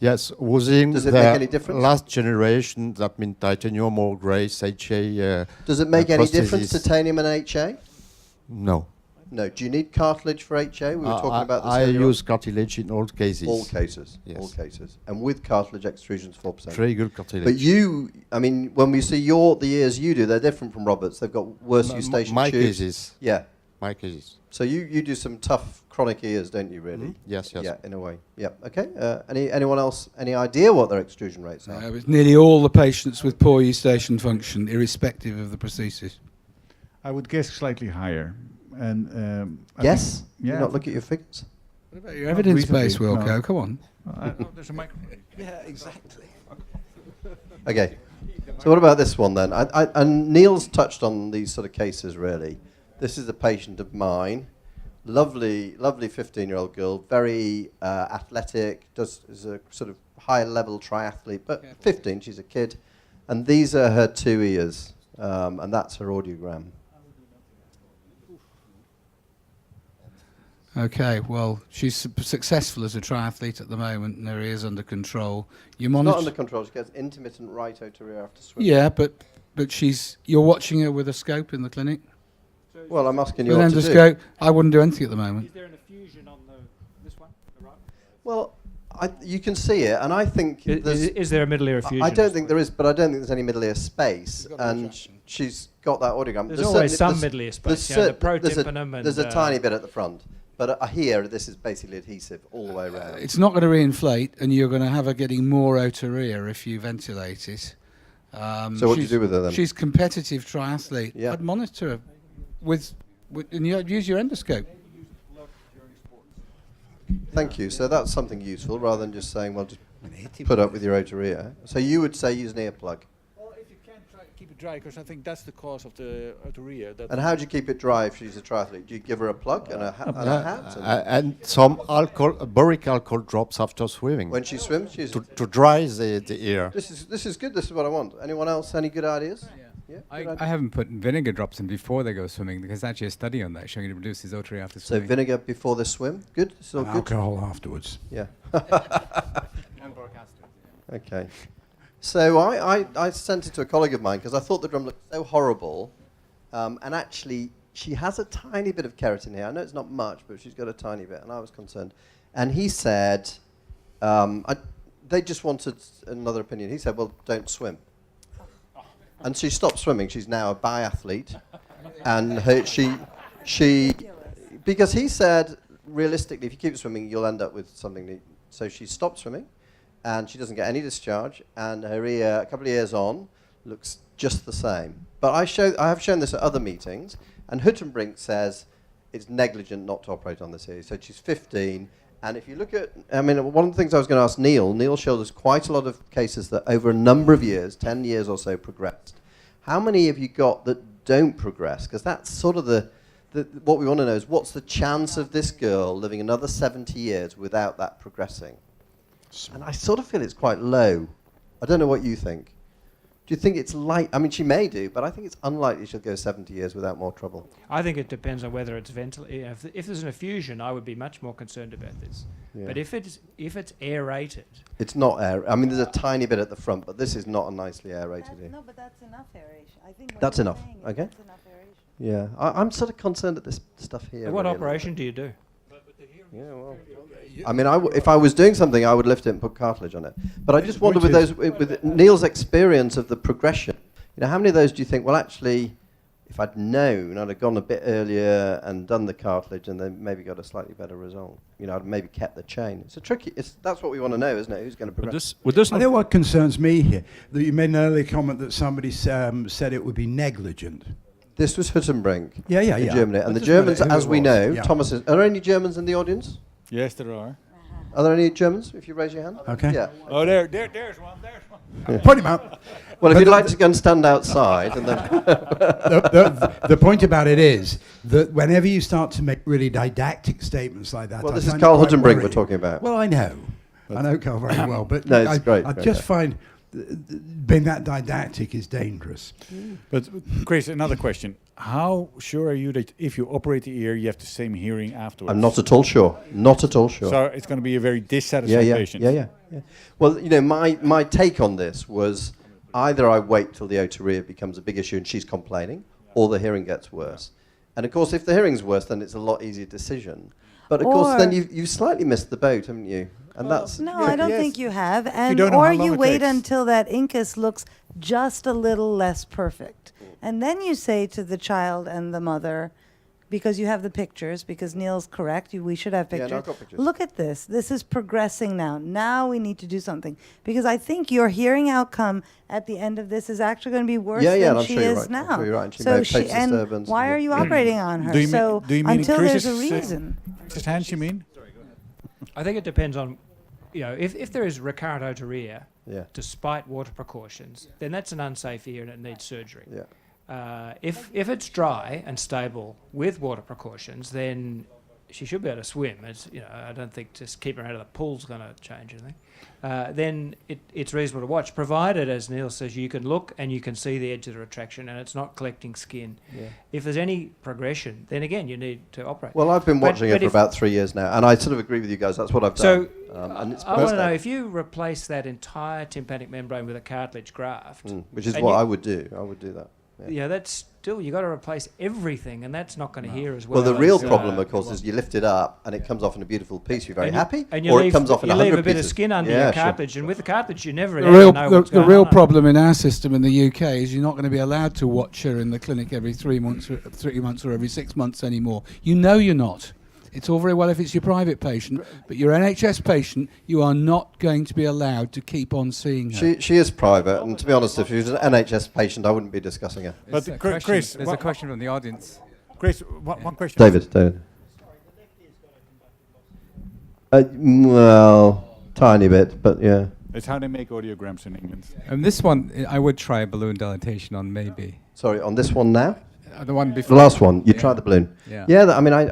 Yes, using Does it the make any difference? last generation, that means titanium or grace, HA. Does it make any difference, prosthesis. titanium and HA? No. No. Do you need cartilage for HA? We were talking about this I earlier on. use cartilage in all cases. All cases. Yes. All cases. And with cartilage extrusions, 4%. Very good cartilage. But you, I mean, when we see the ears you do, they're different from Robert's. They've got worse eustachian my tubes. cases. Yeah. My cases. So you do some tough chronic ears, don't you, really? Yes, yes. Yeah, in a way. Yeah. Okay. Anyone else, any idea what their extrusion rates are? It's nearly all the patients with poor eustachian function, irrespective of the prosthesis. I would guess slightly higher. And Yes? yeah. You not look at your figures? What about your evidence base, recently, Wilco? no. Come on. There's a microphone. Yeah, exactly. Okay. So what about this one then? And Neil's touched on these sort of cases, really. This is a patient of mine. Lovely 15-year-old girl, very athletic, is a sort of high-level triathlete, but 15, she's a kid. And these are her 2 ears, and that's her audiogram. Okay, well, she's successful as a triathlete at the moment, and her ear's under control. You It's monitor. not under control. She gets intermittent right otorrhea after swimming. Yeah, but you're watching her with a scope in the clinic. Well, I'm asking you With what an to do. endoscope, I wouldn't do anything at the moment. Is there an effusion on this one? The right? Well, you can see it, and I think Is there a middle ear effusion? I don't think there is, but I don't think there's any middle ear space. And she's got that audiogram. There's always some middle ear space. There's, The protympanum and there's a tiny bit at the front, but here this is basically adhesive all the way around. It's not going to reinflate, and you're going to have her getting more otorrhea if you ventilate it. So what do you do with her then? She's competitive triathlete. Yeah. I'd monitor her and you use your endoscope. Thank you. So that's something useful rather than just saying, well, just put up with your otorrhea. So you would say use an earplug. Well, if you can keep it dry, because I think that's the cause of the otorrhea. And how do you keep it dry if she's a triathlete? Do you give her a plug and a hat? And some alcohol, boric alcohol drops after swimming. When she swims, she's to dry the ear. This is good. This is what I want. Anyone else? Any good ideas? Yeah. I haven't put vinegar drops in before they go swimming. There's actually a study on that showing it reduces otorrhea after So swimming. vinegar before the swim. Good. So good. Alcohol afterwards. Yeah. Okay. So I sent it to a colleague of mine because I thought the drum looked so horrible, and actually she has a tiny bit of keratin here. I know it's not much, but she's got a tiny bit, and I was concerned. And he said they just wanted another opinion. He said, "Well, don't swim." And she stopped swimming. She's now a biathlete, and she because he said realistically, if you keep swimming, you'll end up with something. So she stopped swimming, and she doesn't get any discharge, and her ear, a couple of years on, looks just the same. But I have shown this at other meetings, and Huttenbrink says it's negligent not to operate on this ear. So she's 15. And if you look at, I mean, one of the things I was going to ask Neil showed us quite a lot of cases that over a number of years, 10 years or so, progressed. How many have you got that don't progress? Because that's sort of what we want to know is what's the chance of this girl living another 70 years without that progressing? And I sort of feel it's quite low. I don't know what you think. Do you think it's I mean, she may do, but I think it's unlikely she'll go 70 years without more trouble. I think it depends on whether it's ventilated. If there's an effusion, I would be much more concerned about this. Yeah. But if it's aerated, it's not air. I mean, there's a tiny bit at the front, but this is not a nicely aerated ear. No, but that's enough aeration. I think what That's you're enough. saying is Okay. That's enough aeration. Yeah, I'm sort of concerned at this stuff here. what really, operation do you do? Yeah, well, I mean, if I was doing something, I would lift it and put cartilage on it. But I just wonder with Neil's experience of the progression, how many of those do you think, well, actually, if I'd known, I'd have gone a bit earlier and done the cartilage and then maybe got a slightly better result. I'd maybe kept the chain. It's a tricky, that's what we want to know, isn't it? Who's going to progress? I think what concerns me here, that you made an earlier comment that somebody said it would be negligent. This was Huttenbrink in Germany. And the Germans, as we know, Thomas are there any Germans in the audience? Yes, there are. Are there any Germans, if you raise your hand? Okay. Yeah. Oh, there's one. Yeah. Point him out. Well, if you'd like to go and stand outside and then... the point about it is that whenever you start to make really didactic statements like that... Well, this is Carl Huttenbrink we're talking about. Well, I know. I know Carl very well, but no, it's great. I just find being that didactic is dangerous. But Chris, another question. How sure are you that if you operate the ear, you have the same hearing afterwards? I'm not at all sure. Not at all sure. So it's going to be a very dissatisfied patient. Yeah. Well, my take on this was either I wait till the otorrhea becomes a big issue and she's complaining, or the hearing gets worse. And of course, if the hearing's worse, then it's a lot easier decision. But of course, then you've slightly missed the boat, haven't you? And that's no, I don't think you have. And or you wait until that incus looks just a little less perfect. And then you say to the child and the mother, because you have the pictures, because Neil's correct, we should have pictures. Yeah, no, I've got pictures. Look at this. This is progressing now. Now we need to do something. Because I think your hearing outcome at the end of this is actually going to be worse than she is now. I'm sure you're right. And So and why are you operating on her? Do you mean until there's a Chris's, reason. Chris's hands, you mean? I think it depends on, if there is recurrent otorrhea, despite water precautions, then that's an unsafe ear and it needs surgery. Yeah. If it's dry and stable with water precautions, then she should be able to swim. I don't think just keeping her out of the pool's going to change anything. Then it's reasonable to watch, provided, as Neil says, you can look and you can see the edge of the retraction and it's not collecting skin. Yeah. If there's any progression, then again you need to operate. Well, I've been watching it for about 3 years now, and I sort of agree with you guys. That's what I've done. And I want to know, if you replace that entire tympanic membrane with a cartilage graft, which is what I would do. I would do that. Yeah, that's still, you got to replace everything, and that's not going to hear as well. Well, the real problem, of course, is you lift it up and it comes off in a beautiful piece. You're very happy, and or it comes off in 100 You leave a bit pieces. of skin under your cartilage, and with the cartilage, you never The real problem in our system in the UK is you're not going to be allowed to watch her in the clinic every 3 months, or every 6 months anymore. You're not. It's all very well if it's your private patient, but your NHS patient, you are not going to be allowed to keep on seeing her. She is private, and to be honest, if she was an NHS patient, I wouldn't be discussing her. But Chris, there's a question from the audience. Chris, one question. David. Well, tiny bit, but yeah. It's how they make audiograms in England. This one, I would try balloon dilatation on maybe. Sorry, on this one now? The one before. The last one, you tried the balloon. Yeah.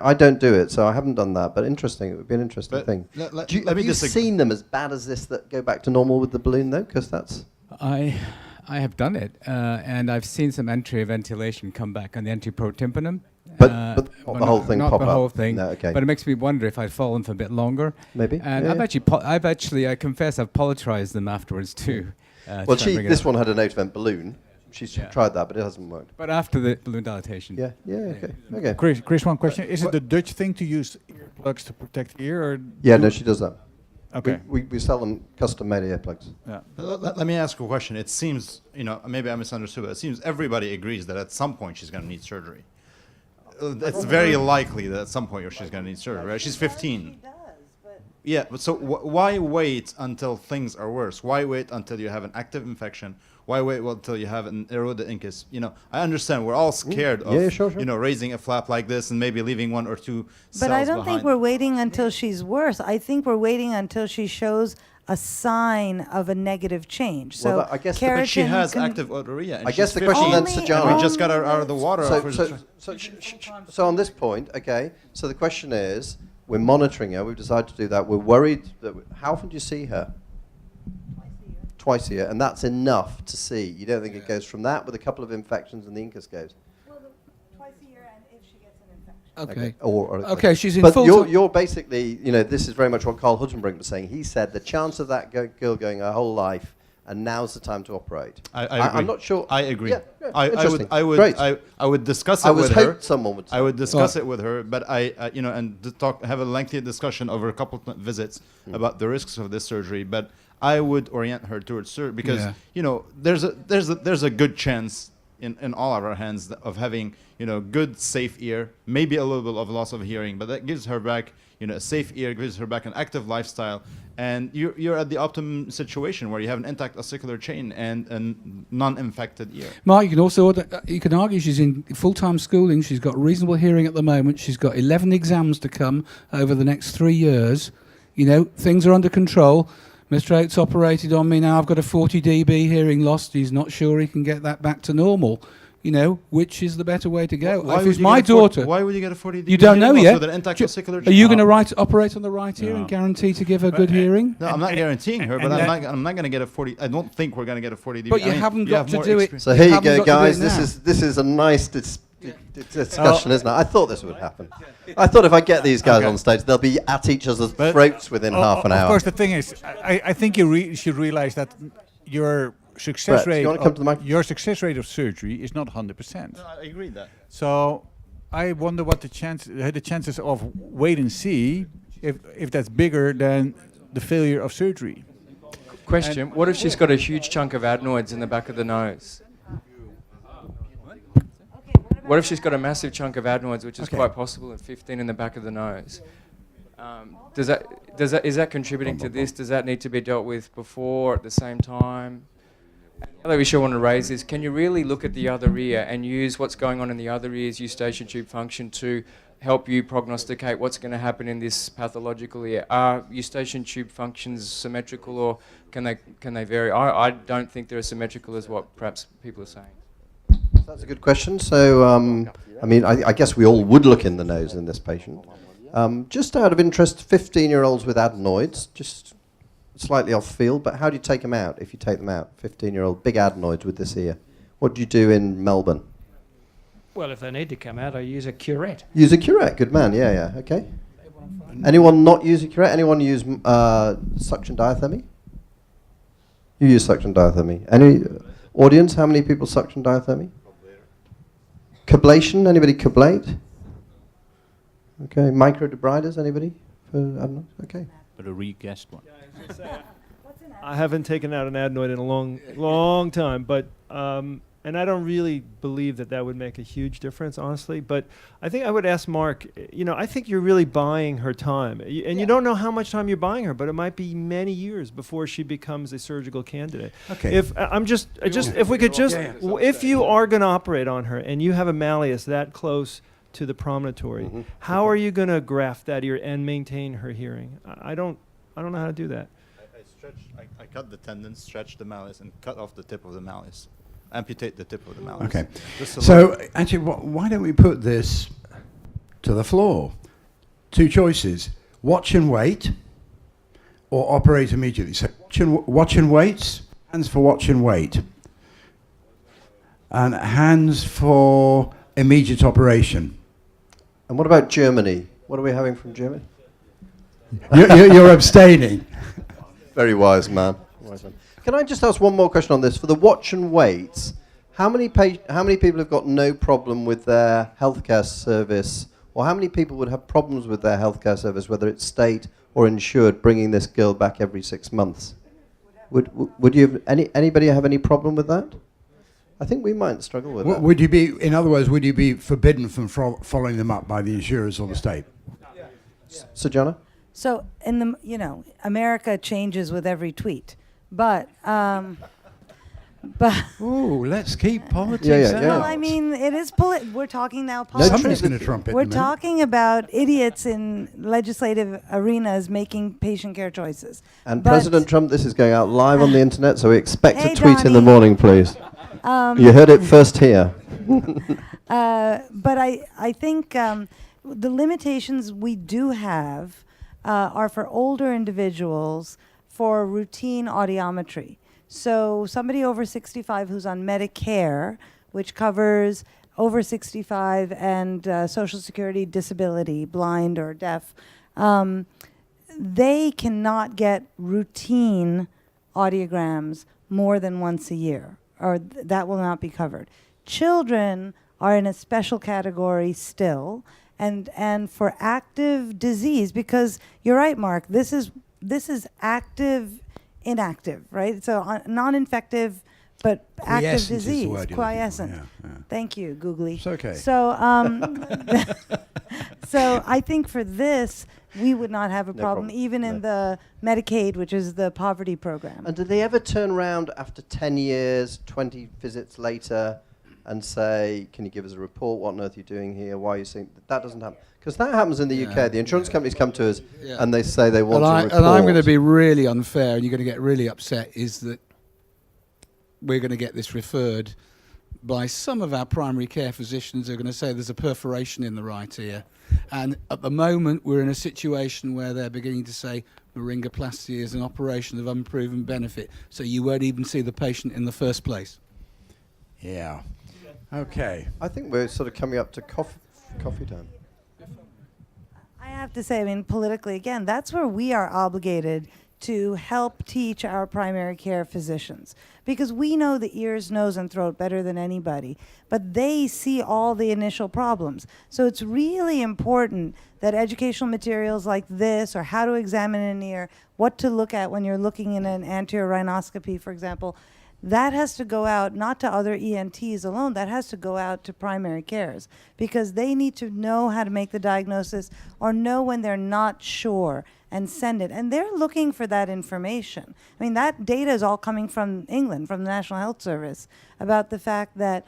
I don't do it, so I haven't done that, but interesting. It would be an interesting thing. Have you seen them as bad as this that go back to normal with the balloon, though? Because that's... I have done it, and I've seen some entry ventilation come back on the anteprotympanum. But not the whole thing not pop the up. whole thing. No, okay. But it makes me wonder if I'd fallen for a bit longer. Maybe. And I confess, I've polytrized them afterwards too. Well, this one had an oat-vent balloon. She's tried that, but it hasn't worked. But after the balloon dilatation. Okay. Chris, one question. Is it the Dutch thing to use earplugs to protect the ear? Or no, she does that. Okay. We sell them custom-made earplugs. Yeah. Let me ask you a question. It seems, maybe I misunderstood, but it seems everybody agrees that at some point she's going to need surgery. It's very likely that at some point she's going to need surgery, right? She's 15. Yeah, but so why wait until things are worse? Why wait until you have an active infection? Why wait until you have an eroded incus? I understand we're all scared of raising a flap like this and maybe leaving one or two cells But I don't think behind. we're waiting until she's worse. I think we're waiting until she shows a sign of a negative change. So I guess but she has active otorrhea. I guess the question then, Sajani, we just got her out of the water. So on this point, okay. So the question is, we're monitoring her. We've decided to do that. We're worried that. How often do you see her? Twice a year, and that's enough to see. You don't think it goes from that with a couple of infections and the incus goes? Well, twice a year, and if she gets an infection. Okay. Okay, she's in but full. You're basically, this is very much what Carl Huttenbrink was saying. He said the chance of that girl going her whole life and now's the time to operate. I agree. I'm not sure. I agree. Yeah, I would discuss it I with was her. hoped someone would. I would discuss it with her, but have a lengthy discussion over a couple of visits about the risks of this surgery. But I would orient her towards surgery because there's a good chance in all of our hands of having good safe ear, maybe a little bit of loss of hearing, but that gives her back a safe ear, gives her back an active lifestyle, and you're at the optimum situation where you have an intact ossicular chain and a non-infected ear. Mark, you can also you can argue she's in full-time schooling. She's got reasonable hearing at the moment. She's got 11 exams to come over the next 3 years. Things are under control. Mr. Oates operated on me now. I've got a 40 dB hearing loss. He's not sure he can get that back to normal. Which is the better way to go? If it's my daughter, why would you get a 40 dB? You don't know yet. With an intact ossicular Are you going to operate on the right ear and guarantee to give her good hearing? No, I'm not guaranteeing her, but I'm not going to get a 40. I don't think we're going to get a 40 dB. But you haven't got to do it. So here you go, guys. This is a nice discussion, isn't it? I thought this would happen. I thought if I get these guys on stage, they'll be at each other's throats within half an hour. Of course, the thing is, I think you should realize that your success rate of surgery is not 100%. No, I agree that. So I wonder what the chances of wait and see if that's bigger than the failure of surgery. Question: what if she's got a huge chunk of adenoids in the back of the nose? What if she's got a massive chunk of adenoids, which is quite possible, and 15 in the back of the nose? Is that contributing to this? Does that need to be dealt with before, at the same time? The other issue I want to raise is, can you really look at the other ear and use what's going on in the other ear's eustachian tube function to help you prognosticate what's going to happen in this pathological ear? Are eustachian tube functions symmetrical, or can they vary? I don't think they're as symmetrical as what perhaps people are saying. That's a good question. So, I guess we all would look in the nose in this patient. Just out of interest, 15-year-olds with adenoids, just slightly off field, but how do you take them out if you take them out? 15-year-old, big adenoids with this ear. What do you do in Melbourne? Well, if they need to come out, I use a curette. Use a curette, good man, yeah, okay. Anyone not use a curette? Anyone use suction diathermy? You use suction diathermy. Any audience, how many people suction diathermy? Cablation, anybody cablate? Okay, microdebriders, anybody? Okay. But a regassed one. I haven't taken out an adenoid in a long time, but and I don't really believe that would make a huge difference, honestly. But I think I would ask Mark. I think you're really buying her time, and you don't know how much time you're buying her, but it might be many years before she becomes a surgical candidate. Okay. If you are going to operate on her and you have a malleus that close to the promontory, how are you going to graft that ear and maintain her hearing? I don't know how to do that. I cut the tendon, stretch the malleus, and cut off the tip of the malleus. Amputate the tip of the malleus. Okay. So actually, why don't we put this to the floor? Two choices: watch and wait, or operate immediately. So watch and wait. Hands for watch and wait, and hands for immediate operation. And what about Germany? What are we having from Germany? You're abstaining. Very wise man. Can I just ask one more question on this? For the watch and wait, how many people have got no problem with their healthcare service, or how many people would have problems with their healthcare service, whether it's state or insured, bringing this girl back every 6 months? Would you have anybody have any problem with that? I think we might struggle with that. Would you be, in other words, would you be forbidden from following them up by the insurers or the state? So, Jana? So America changes with every tweet, but ooh, let's keep politics out. Well, I mean, it is we're talking now politics. politics. Somebody's going to trump it. We're talking about idiots in legislative arenas making patient care choices. And President Trump, this is going out live on the internet, so we expect Hey, a tweet in the Donnie. morning, please. You heard it first here. But I think the limitations we do have are for older individuals for routine audiometry. So somebody over 65 who's on Medicare, which covers over 65 and Social Security disability, blind or deaf, they cannot get routine audiograms more than once a year, or that will not be covered. Children are in a special category still, and for active disease, because you're right, Mark, this is active, inactive, right? So non-infective, but active disease, quiescent. Thank you, Googly. It's okay. So, so I think for this, we would not have a problem, even in the Medicaid, which is the poverty program. And do they ever turn around after 10 years, 20 visits later, and say, can you give us a report? What on earth are you doing here? Why are you saying that doesn't happen? Because that happens in the UK. The insurance companies come to us and they say they want a report. And I'm going to be really unfair, and you're going to get really upset, is that we're going to get this referred by some of our primary care physicians who are going to say there's a perforation in the right ear. And at the moment, we're in a situation where they're beginning to say laryngoplasty is an operation of unproven benefit, so you won't even see the patient in the first place. Yeah. Okay. I think we're sort of coming up to coffee time. I have to say, I mean, politically, again, that's where we are obligated to help teach our primary care physicians, because we know the ears, nose, and throat better than anybody, but they see all the initial problems. So it's really important that educational materials like this, or how to examine an ear, what to look at when you're looking in an anterior rhinoscopy, for example, that has to go out not to other ENTs alone, that has to go out to primary cares, because they need to know how to make the diagnosis or know when they're not sure and send it. And they're looking for that information. I mean, that data is all coming from England, from the National Health Service, about the fact that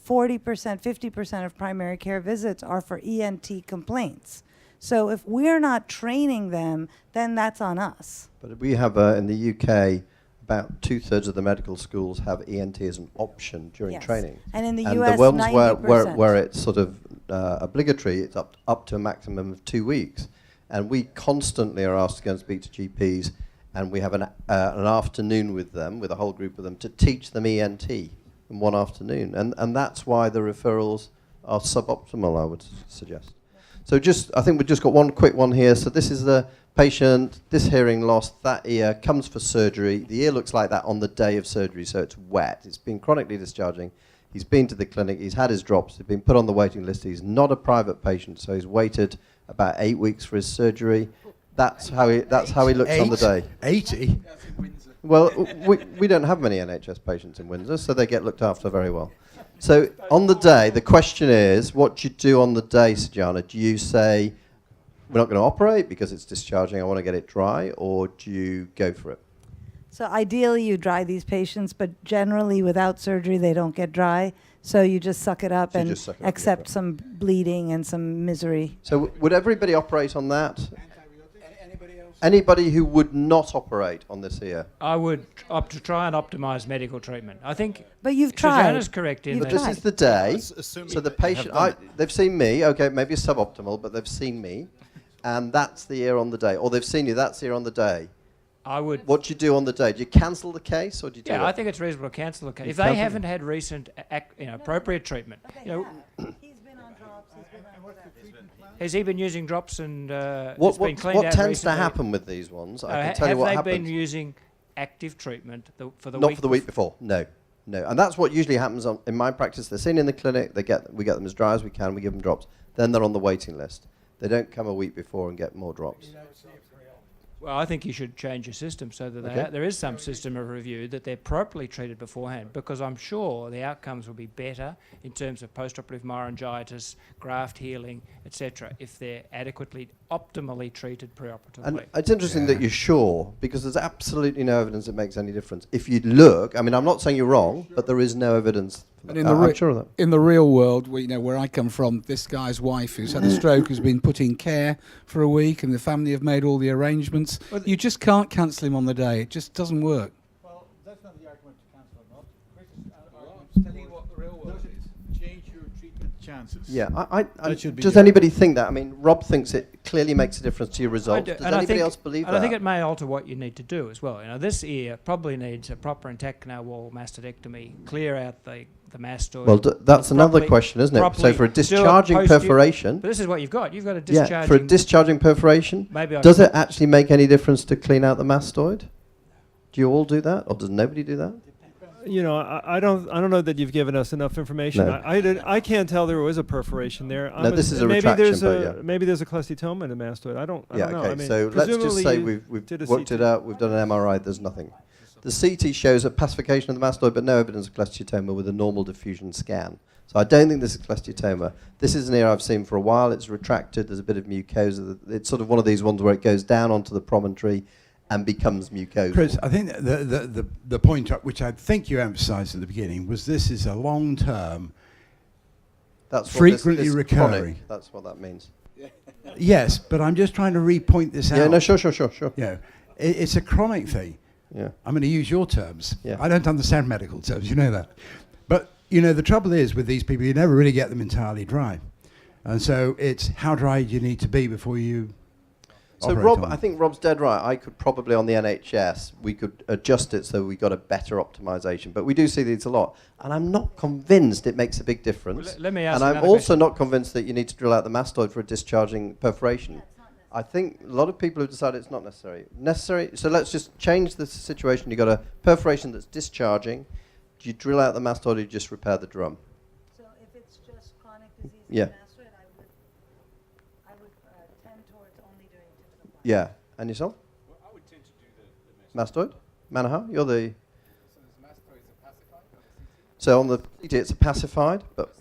40%, 50% of primary care visits are for ENT complaints. So if we're not training them, then that's on us. But we have, in the UK, about 2/3 of the medical schools have ENT as an option during training. And in the and US, the ones 90%. where it's sort of obligatory, it's up to a maximum of 2 weeks. And we constantly are asked to go and speak to GPs, and we have an afternoon with them, with a whole group of them, to teach them ENT in one afternoon. And that's why the referrals are suboptimal, I would suggest. So I think we've just got one quick one here. So this is the patient, this hearing loss, that ear, comes for surgery. The ear looks like that on the day of surgery, so it's wet. It's been chronically discharging. He's been to the clinic, he's had his drops, he's been put on the waiting list. He's not a private patient, so he's waited about 8 weeks for his surgery. That's how he looks on the day. 80? Well, we don't have many NHS patients in Windsor, so they get looked after very well. So on the day, the question is, what do you do on the day, Sajana? Do you say, we're not going to operate because it's discharging, I want to get it dry, or do you go for it? So ideally you dry these patients, but generally without surgery they don't get dry. So you just suck it up and accept some bleeding and some misery. So would everybody operate on that? Anybody who would not operate on this ear? I would opt to try and optimise medical treatment. I think. But you've tried. Susanna's correct in that. But this is the day. So the patient, they've seen me. Okay, maybe it's suboptimal, but they've seen me, and that's the ear on the day. Or they've seen you. That's the ear on the day. I would. What do you do on the day? Do you cancel the case, or do you do it? Yeah, I think it's reasonable to cancel the case if they haven't had recent, appropriate treatment. Okay, he's been on drops. He's been on whatever. Has he been using drops and what it's been cleaned out tends recently? to happen with these ones? I can tell you what happens. Have they been using active treatment for the Not week? for the week before. No, and that's what usually happens in my practice. They're seen in the clinic. We get them as dry as we can. We give them drops. Then they're on the waiting list. They don't come a week before and get more drops. Well, I think you should change your system so that there is some system of review that they're properly treated beforehand, because I'm sure the outcomes will be better in terms of postoperative myelongitis, graft healing, etc., if they're adequately, optimally treated preoperatively. And it's interesting that you're sure, because there's absolutely no evidence it makes any difference. If you look, I mean, I'm not saying you're wrong, but there is no evidence. And in I'm sure of that. In the real world, where I come from, this guy's wife who's had a stroke has been put in care for a week, and the family have made all the arrangements. Well, you just can't cancel him on the day. It just doesn't work. Well, that's not the argument to cancel or not. Chris's telling you what the real world is. Change your treatment chances. Yeah, does anybody think that? I mean, Rob thinks it clearly makes a difference to your results. Does anybody else believe that? And I think it may alter what you need to do as well. This ear probably needs a proper intact canal wall mastodectomy, clear out the mastoid. Well, that's another question, isn't it? So for a discharging perforation... But this is what you've got. You've got a discharging... Yeah, for a discharging perforation, does it actually make any difference to clean out the mastoid? Do you all do that, or does nobody do that? You know, I don't know that you've given us enough information. No. I can't tell there was a perforation there. No, this is a maybe retraction, there's maybe there's a cholesteatoma in a mastoid. I don't know. Okay, I mean, so let's just say we've did a worked CT. it out, we've done an MRI, there's nothing. The CT shows a pacification of the mastoid, but no evidence of cholesteatoma with a normal diffusion scan. So I don't think this is cholesteatoma. This is an ear I've seen for a while. It's retracted. There's a bit of mucosa. It's sort of one of these ones where it goes down onto the promontory and becomes mucosal. Chris, I think the point which I think you emphasised at the beginning was this is a long-term, frequently recurring. Chronic, that's what that means. Yes, but I'm just trying to re-point this out. Yeah, no, sure. You know, it's a chronic thing. Yeah. I'm going to use your terms. Yeah. I don't understand medical terms, you know that. But, you know, the trouble is with these people, you never really get them entirely dry. And so it's how dry do you need to be before you So Rob, I think Rob's dead right. I could probably on the NHS, we could adjust it so we got a better optimization. But we do see these a lot. And I'm not convinced it makes a big difference. Well, let me ask and I'm another also question. not convinced that you need to drill out the mastoid for a discharging perforation. I think a lot of people have decided it's not necessary. So let's just change the situation. You've got a perforation that's discharging. Do you drill out the mastoid or you just repair the drum? So if it's just chronic disease Yeah. of the mastoid, I would tend towards only doing tympanoplaty. Yeah. And yourself? Well, I would tend to do the Mastoid? Manaha, you're the... So on the CT it's a pacified, but...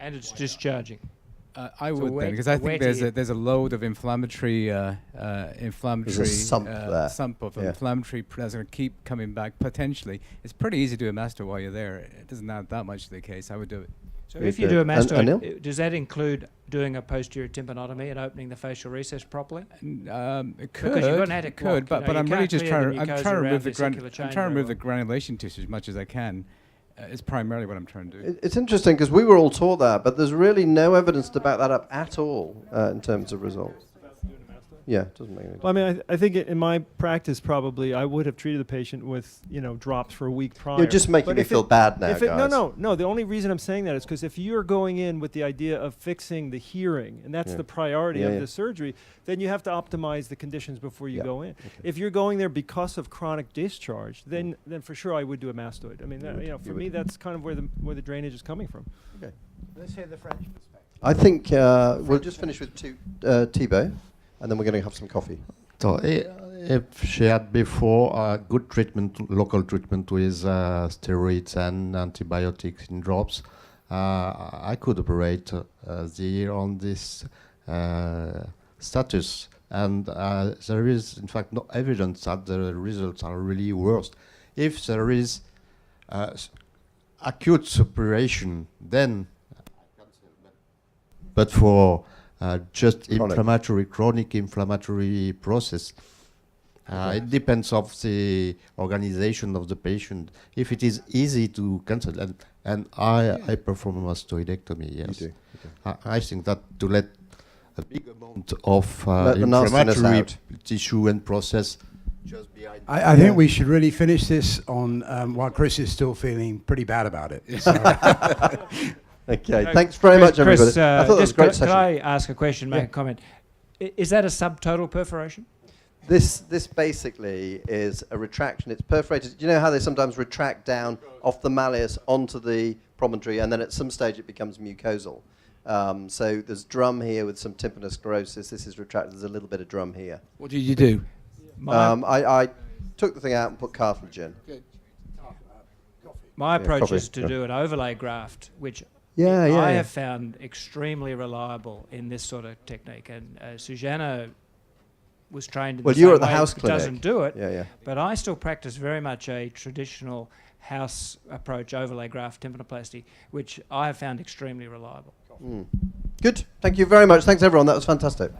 And it's discharging. I So would wet- then, because I think wet there's a load of inflammatory sump there. sump of Yeah. inflammatory that's going to keep coming back potentially. It's pretty easy to do a master while you're there. It doesn't add that much to the case. I would do it. So Very if you good. do a And mastoid, Anil? does that include doing a posterior tympanotomy and opening the facial recess properly? It could, Because you've got an attic could, block, but you know, I'm you really can't just clear trying. the I'm mucosa trying to around remove the the I'm vesicular trying to chamber remove the or- granulation tissue as much as I can. It's primarily what I'm trying to do. It's interesting because we were all taught that, but there's really no evidence to back that up at all in terms of results. Yeah, it doesn't make any Well, I mean, I think in my practice, probably I would have treated the patient with, you know, drops for a week prior. You're just making But me if feel bad now, No, guys. no. The only reason I'm saying that is because if you're going in with the idea of fixing the hearing, and that's Yeah. the priority Yeah, of yeah. the surgery, then you have to optimize the conditions before you Yeah. go in. If you're going there because of chronic discharge, then for sure I would do a mastoid. I mean, that, would, you know, you for would. me, that's kind of where the drainage is coming from. Okay. Let's hear the French perspective. I think we'll just finish with Thibaut, and then we're going to have some coffee. So if she had before good treatment, local treatment with steroids and antibiotics in drops, I could operate the ear on this status. And there is, in fact, no evidence that the results are really worse. If there is acute suppuration, then but for just chronic inflammatory process, it depends of the organization of the patient. If it is easy to cancel, and I perform a mastoidectomy, yes. You do. I think that to let a big amount of Let the nastiness inflammatory out. tissue and process just behind. I think we should really finish this on while Chris is still feeling pretty bad about it. So. Okay, thanks very much, everybody. Chris, I thought that was a great could session. I ask a question, make a comment? Is that a subtotal perforation? This basically is a retraction. It's perforated. Do you know how they sometimes retract down off the malleus onto the promontory, and then at some stage it becomes mucosal? So there's drum here with some tympanous sclerosis. This is retracted. There's a little bit of drum here. What did you do? I took the thing out and put cartilage in. My approach coffee, is to yeah. do an overlay graft, which Yeah, yeah, I yeah. have found extremely reliable in this sort of technique. And Susanna was trained in Well, the you same were at the way, house but clinic. doesn't do it. Yeah, yeah. But I still practice very much a traditional house approach, overlay graft tympanoplasty, which I have found extremely reliable. Good. Thank you very much. Thanks, everyone. That was fantastic.